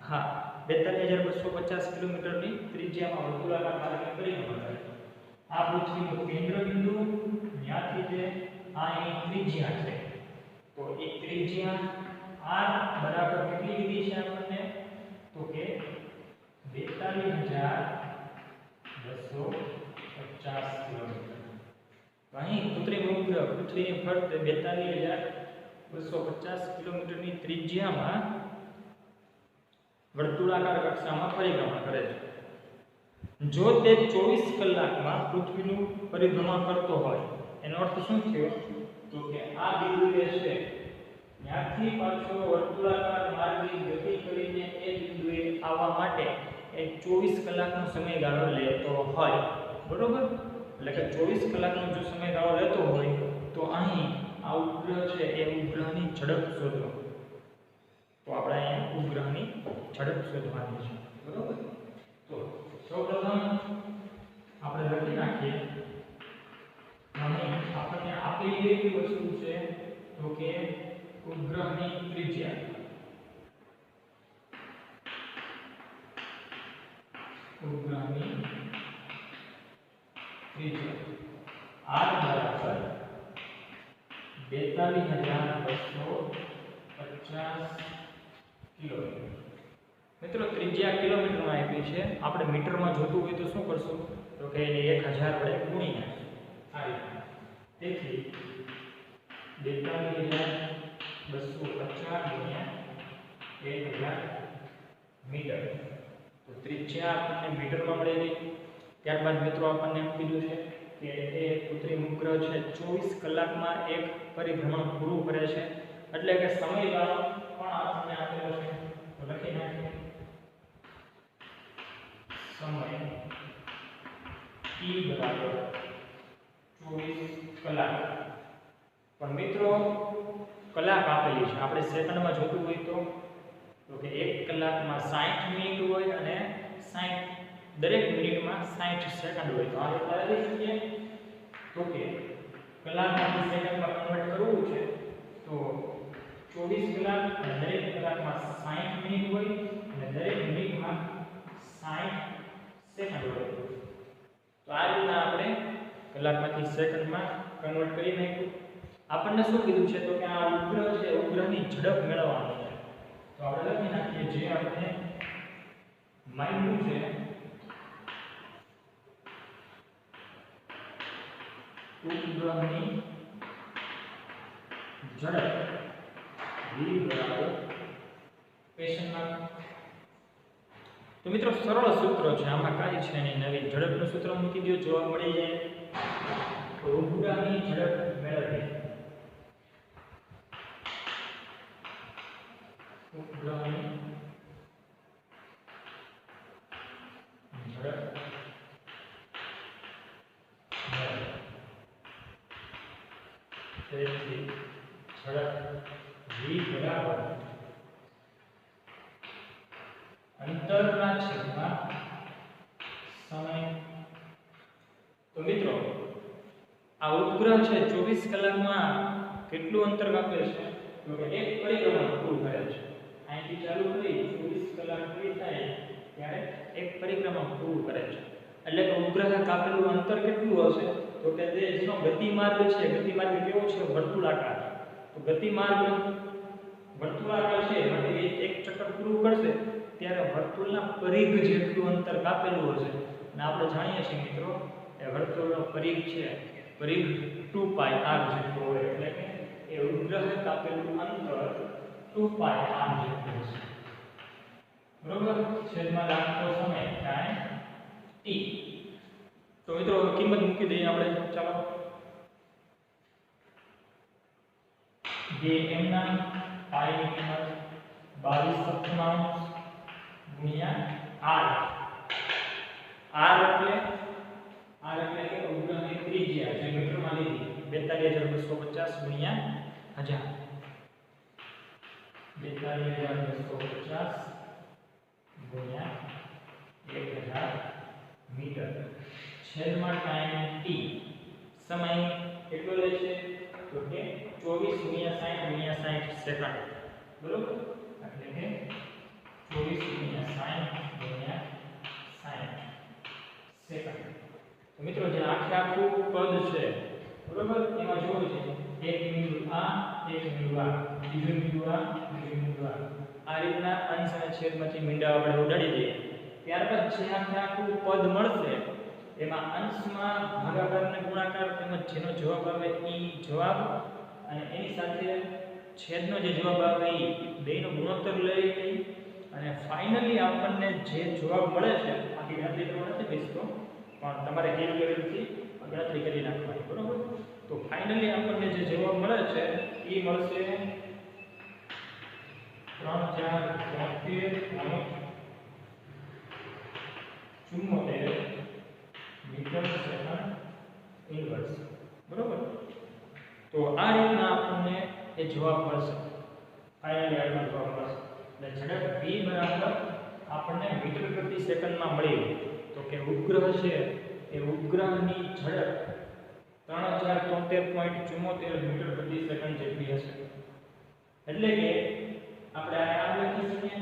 હા 42,250 કિલોમીટરની ત્રિજ્યામાં વર્તુળાકાર માર્ગે પરિભ્રમણ કરે છે। આ પૃથ્વીનું કેન્દ્ર બિંદુ ત્યાંથી તે આ એની ત્રિજ્યા છે, તો એ ત્રિજ્યા r બરાબર કેટલી લીધી છે આપણને, તો કે 42,250 કિલોમીટર। અહીં કૃત્રિમ ઉપગ્રહ પૃથ્વીની ફરતે 42,250 કિલોમીટરની ત્રિજ્યામાં વર્તુળાકાર કક્ષામાં પરિભ્રમણ કરે છે। જો તે 24 કલાકમાં પૃથ્વીનું પરિભ્રમણ કરતો હોય, એનો અર્થ શું થયો, તો કે આ બિંદુએ છે ત્યાંથી પાછો વર્તુળાકાર માર્ગે ગતિ કરીને એ બિંદુએ આવવા માટે એ 24 કલાકનો સમયગાળો લેતો હોય, બરોબર। એટલે કે 24 કલાકનો જો સમયગાળો લેતો હોય તો અહીં આ ઉપગ્રહ છે એ ઉપગ્રહની ઝડપ શોધો। તો આપણે અહીંયા ઉપગ્રહની ઝડપ શોધવાની છે, બરોબર। તો સૌપ્રથમ આપણે લખી નાખીએ, અહીં આપણને આપેલી એવી વસ્તુ છે તો કે ઉપગ્રહની ત્રિજ્યા, ઉપગ્રહની ત્રિજ્યા r બરાબર 42,250 કિલોમીટર। મિત્રો ત્રિજ્યા કિલોમીટરમાં આપી છે, આપણે મીટરમાં જોતું હોય તો શું કરશું, તો કે એને 1000 વડે ગુણી નાખીશું, આ રીતે। તેથી 42,250 ગુણ્યા 1000 મીટર, તો ત્રિજ્યા આપણને મીટરમાં મળેલી। ત્યારબાદ મિત્રો આપણને એમ કીધું છે કે એ કૃત્રિમ ઉપગ્રહ છે 24 કલાકમાં એક પરિભ્રમણ પૂરું કરે છે, એટલે કે સમયગાળો પણ આપણને આપેલો છે, તો લખી નાખીએ સમય t બરાબર 24 કલાક। પણ મિત્રો કલાક આપેલી છે, આપણે સેકન્ડમાં જોતું હોય તો કે 1 કલાકમાં 60 મિનિટ હોય અને 60 દરેક મિનિટમાં 60 સેકન્ડ હોય, તો આ રીતે લખી શકીએ। તો કે કલાકમાંથી સેકન્ડમાં કન્વર્ટ કરવું છે તો 24 કલાક અને દરેક કલાકમાં 60 મિનિટ હોય અને દરેક મિનિટમાં 60 સેકન્ડ હોય, તો આ રીતના આપણે કલાકમાંથી સેકન્ડમાં કન્વર્ટ કરી નાખ્યું। આપણને શું કીધું છે, તો કે આ ઉપગ્રહ છે ઉપગ્રહની ઝડપ મેળવવાની છે, તો આપણે લખી નાખીએ જે આપણે માન્યું છે ઉપગ્રહની ઝડપ v બરાબર ક્વેશ્ચન માર્ક તો મિત્રો સરળ સૂત્ર છે, આમાં કાંઈ છે નહીં નવી. ઝડપનું સૂત્ર મૂકી દો, જવાબ મળી જાય. ઉપગ્રહની ઝડપ મેળવવી. ઉપગ્રહની ઝડપ તેથી ઝડપ v બરાબર અંતરના છેદમાં સમય. તો મિત્રો આ ઉપગ્રહ છે 24 કલાકમાં કેટલું અંતર કાપે છે? તો કે એક પરિક્રમણ પૂરું કરે છે. અહીંથી ચાલુ કરી 24 કલાક પૂરી થાય ત્યારે એક પરિક્રમણ પૂરું કરે છે. એટલે કે ઉપગ્રહ કાપેલું અંતર કેટલું હશે? તો કે જેનો ગતિમાર્ગ છે, ગતિમાર્ગ કેવો છે? વર્તુળાકાર. તો ગતિમાર્ગ વર્તુળાકાર છે માટે એક ચક્કર પૂરું કરશે ત્યારે વર્તુળના પરિઘ જેટલું અંતર કાપેલું હશે. અને આપણે જાણીએ છીએ મિત્રો એ વર્તુળનો પરિઘ છે, પરિઘ 2πr જેટલું હોય. એટલે કે એ ઉપગ્રહ કાપેલું અંતર 2πr જેટલું હશે. બરોબર? છેદમાં લાગતો સમય ટાઈમ t. તો મિત્રો કિંમત મૂકી દઈએ આપણે. ચાલો 2 m ના પાઈ ની કિંમત 22 ગુણ્યા r. r એટલે કે ઉપગ્રહની ત્રિજ્યા જે મીટરમાં લીધી 42250 ગુણ્યા 1000. 42250 ગુણ્યા 1000 મીટર. છેદમાં ટાઈમ t. સમય કેટલો લે છે? તો કે 24 ગુણ્યા 60 ગુણ્યા 60 સેકન્ડ. બરોબર? એટલે કે 24 ગુણ્યા 60 ગુણ્યા 60 સેકન્ડ. તો મિત્રો જે આખું પદ છે બરોબર, એમાં જોવું છે એક બિંદુ આ, એક બિંદુ આ, બીજું બિંદુ આ, બીજું બિંદુ આ રીતના અંશ અને છેદમાંથી મીંડા આપણે ઉડાડી દઈએ. ત્યારબાદ જે આખું પદ મળશે એમાં અંશમાં ભાગાકાર અને ગુણાકાર તેમજ જેનો જવાબ આવે એ જવાબ અને એની સાથે છેદનો જે જવાબ આવે એ બેનો ગુણોત્તર લઈ અને ફાઇનલી આપણને જે જવાબ મળે છે, આખી ગણતરી કરવા નથી બેસતો પણ તમારે કેલ્ક્યુલેટરથી ગણતરી કરી નાખવાની. બરોબર? તો ફાઇનલી આપણને જે જવાબ મળે છે એ મળશે 3073.74 મીટર સેકન્ડ ઇન્વર્સ. બરોબર? તો આ રીતના આપણને એ જવાબ મળશે. ફાઇનલી આનો જવાબ મળશે. એટલે ઝડપ v બરાબર આપણને મીટર પ્રતિ સેકન્ડમાં મળી. તો કે ઉપગ્રહ છે એ ઉપગ્રહની ઝડપ 3073.74 મીટર પ્રતિ સેકન્ડ જેટલી હશે. એટલે કે આપણે આ લખી શકીએ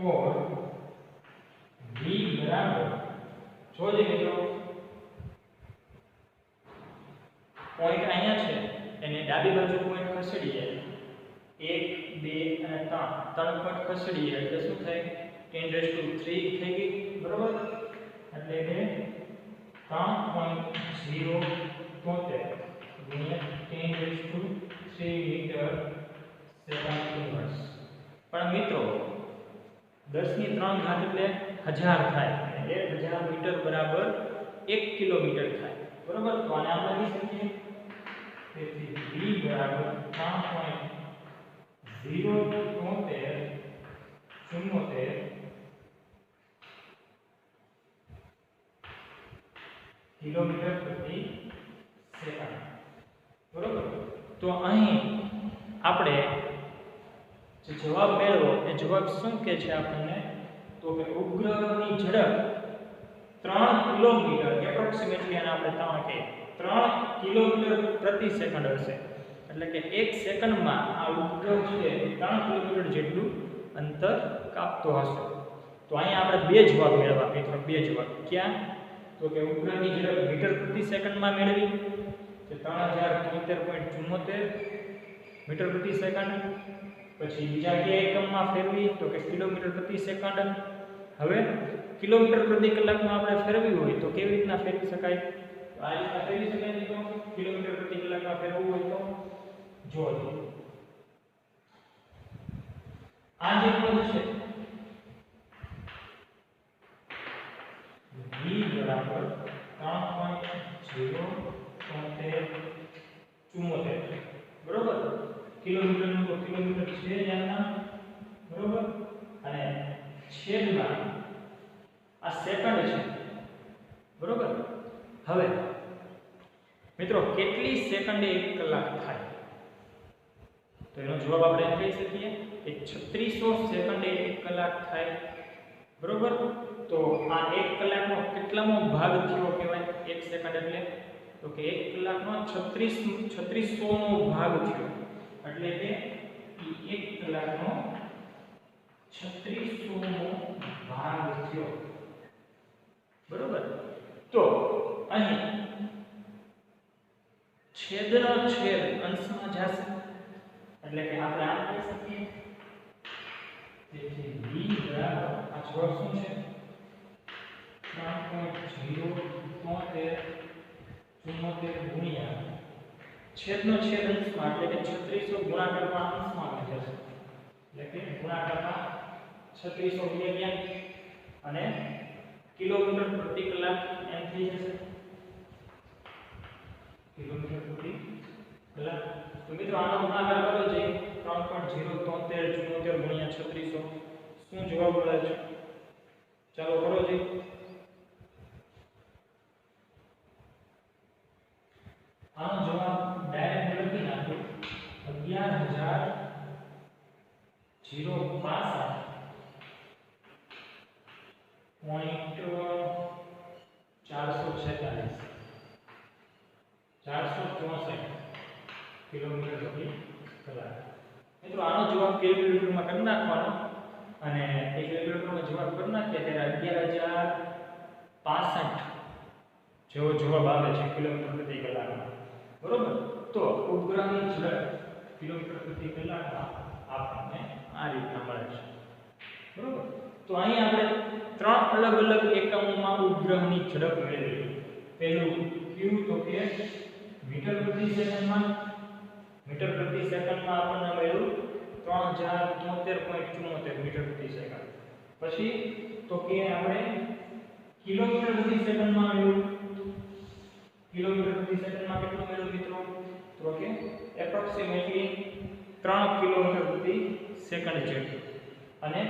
ઓર v બરાબર જોજે મિત્રો પોઈન્ટ અહીંયા છે એને ડાબી બાજુ પોઈન્ટ ખસેડીએ 1 2 અને 3 પોઈન્ટ ખસેડીએ એટલે શું થાય 10⁻³ થઈ ગઈ. બરોબર? એટલે કે 3.073 ગુણ્યા 10⁻³ મીટર સેકન્ડ ઇન્વર્સ. પણ મિત્રો 10 ની 3 ઘાત એટલે 1000 થાય અને 1000 મીટર બરાબર 1 કિલોમીટર થાય. બરોબર? તો આને આપણે લખી શકીએ તેથી v બરાબર 3.073 કિલોમીટર પ્રતિ સેકન્ડ. બરોબર? તો અહીં આપણે જે જવાબ મેળવો એ જવાબ શું કહે છે આપણને? તો કે ઉપગ્રહની ઝડપ 3 કિલોમીટર એપ્રોક્સિમેટલી આને આપણે 3 કહીએ 3 કિલોમીટર પ્રતિ સેકન્ડ હશે. એટલે કે 1 સેકન્ડમાં આ ઉપગ્રહ છે 3 કિલોમીટર જેટલું અંતર કાપતો હશે. તો અહીંયા આપણે બે જવાબ મેળવ્યા મિત્રો. બે જવાબ ક્યાં? તો કે ઉપગ્રહની ઝડપ મીટર પ્રતિ સેકન્ડમાં મેળવી કે 3073.74 મીટર પ્રતિ સેકન્ડ. પછી બીજા કયા એકમમાં ફેરવી તો કે કિલોમીટર પ્રતિ સેકન્ડ. હવે કિલોમીટર પ્રતિ કલાકમાં આપણે ફેરવી હોય તો કેવી રીતના ફેરવી શકાય? તો આ રીતના ફેરવી શકાય મિત્રો. કિલોમીટર પ્રતિ કલાકમાં ફેરવવું હોય તો જો આ જે પદ છે v બરાબર 3.073 બરોબર કિલોમીટર નું તો કિલોમીટર છે જાણના બરોબર અને છેદમાં આ સેકન્ડ છે બરોબર હવે મિત્રો કેટલી સેકન્ડે 1 કલાક થાય તો એનો જવાબ આપણે એમ કહી શકીએ કે 3600 સેકન્ડે 1 કલાક થાય બરોબર તો આ 1 કલાકનો કેટલામો ભાગ થયો કહેવાય 1 સેકન્ડ એટલે તો કે 1 કલાકનો 3600નો ભાગ થયો એટલે કે 1 કલાકનો 3600નો ભાગ થયો બરોબર તો અહીં છેદનો છેદ અંશમાં જશે એટલે કે આપણે આમ કહી શકીએ તેથી v બરાબર આ છોડ શું છે 3.073 ગુણ્યા છેદનો છેદ અંશમાં એટલે કે 3600 ગુણાકારમાં અંશમાં આવી જશે એટલે કે ગુણાકારમાં 3600 ગુણ્યા અને કિલોમીટર પ્રતિ કલાક એમ થઈ જશે કિલોમીટર પ્રતિ કલાક તો મિત્રો આનો ગુણાકાર કરો છે 3.073 ગુણ્યા 3600 શું જવાબ મળે છે ચાલો કરો છે આનો જવાબ ડાયરેક્ટ લખી નાખો 11,065.464 કિલોમીટર પ્રતિ કલાક મિત્રો આનો જવાબ કેલ્ક્યુલેટરમાં કરી નાખવાનો અને એ કેલ્ક્યુલેટરમાં જવાબ કરી નાખીએ ત્યારે 11,065 જેવો જવાબ આવે છે કિલોમીટર પ્રતિ કલાકમાં બરોબર તો ઉપગ્રહની ઝડપ કિલોમીટર પ્રતિ કલાકમાં આપણને આ રીતના મળે છે બરોબર તો અહીં આપણે ત્રણ અલગ અલગ એકમોમાં ઉપગ્રહની ઝડપ મેળવી પહેલું કયું તો કે મીટર પ્રતિ સેકન્ડમાં આપણને મળ્યું 3073.74 મીટર પ્રતિ સેકન્ડ પછી તો કે આપણે કિલોમીટર પ્રતિ સેકન્ડમાં મળ્યું કિલોમીટર પ્રતિ સેકન્ડમાં કેટલું મળ્યું મિત્રો તો કે એપ્રોક્સિમેટલી 3 કિલોમીટર પ્રતિ સેકન્ડ જેટલું અને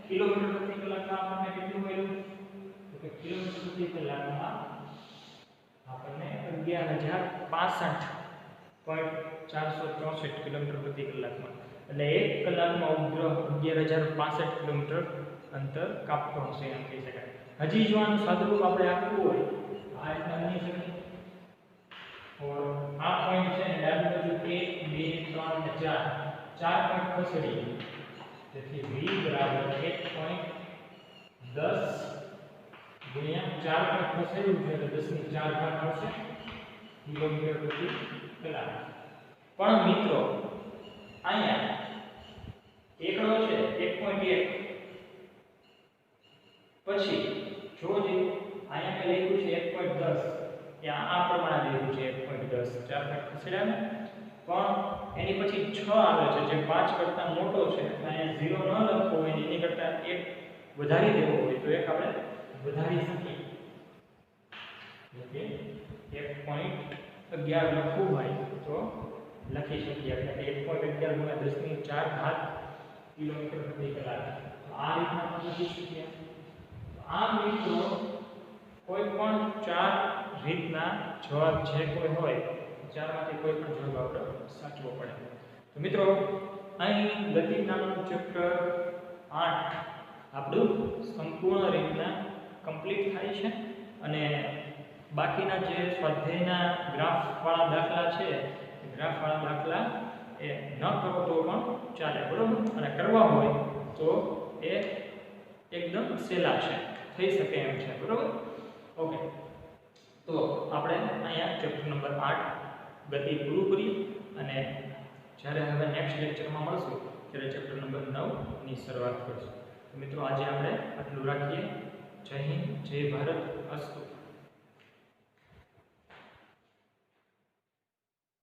કિલોમીટર પ્રતિ કલાકમાં આપણને કેટલું મળ્યું તો કે કિલોમીટર પ્રતિ કલાકમાં આપણને 11,065.464 કિલોમીટર પ્રતિ કલાકમાં એટલે 1 કલાકમાં ઉપગ્રહ 11,065 કિલોમીટર અંતર કાપતો હશે એમ કહી શકાય હજી જો આનું સાદુરૂપ આપણે આપવું હોય આ રીતના બની શકે और આ પોઈન્ટ છે ને ડાબી બાજુ 1 2 3 અને 4 પોઈન્ટ ખસેડીએ તેથી v બરાબર 1.10 ગુણ્યા 4 પોઈન્ટ ખસેડ્યું છે એટલે 10 ની 4 ઘાત આવશે કિલોમીટર પ્રતિ કલાક પણ મિત્રો અહીંયા એકડો છે 1.1 પછી જોજો અહીંયા કે લખ્યું છે 1.10 કે આ પ્રમાણે લીધું છે 1.10 4 પોઈન્ટ ખસેડ્યા પણ એની પછી 6 આવે છે જે 5 કરતા મોટો છે એટલે અહીંયા 0 ન લખવો હોય એની કરતા 1 વધારી દેવો હોય તો એક આપણે વધારી શકીએ એટલે 1.11 લખવું હોય તો લખી શકીએ એટલે 1.11 ગુણ્યા 10 ની 4 ઘાત કિલોમીટર પ્રતિ કલાક આ રીતના આપણે લખી શકીએ આ મિત્રો કોઈ પણ 4 રીતના જવાબ જે કોઈ હોય ચારમાંથી કોઈ પણ જવાબ આપણે સાચવો પડે તો મિત્રો અહીં ગતિ નામનું ચેપ્ટર 8 આપણું સંપૂર્ણ રીતના કમ્પ્લીટ થાય છે અને બાકીના જે સ્વાધ્યાયના ગ્રાફવાળા દાખલા છે ગ્રાફવાળા દાખલા એ ન કરો તો પણ ચાલે બરોબર અને કરવા હોય તો એ એકદમ સહેલા છે થઈ શકે એમ છે બરોબર ઓકે તો આપણે અહીંયા ચેપ્ટર નંબર 8 ગતિ પૂરું કરીએ અને જ્યારે હવે નેક્સ્ટ લેક્ચરમાં મળશું ત્યારે ચેપ્ટર નંબર 9 ની શરૂઆત કરીશું તો મિત્રો આજે આપણે આટલું રાખીએ જય હિન્દ જય ભારત અસ્તુ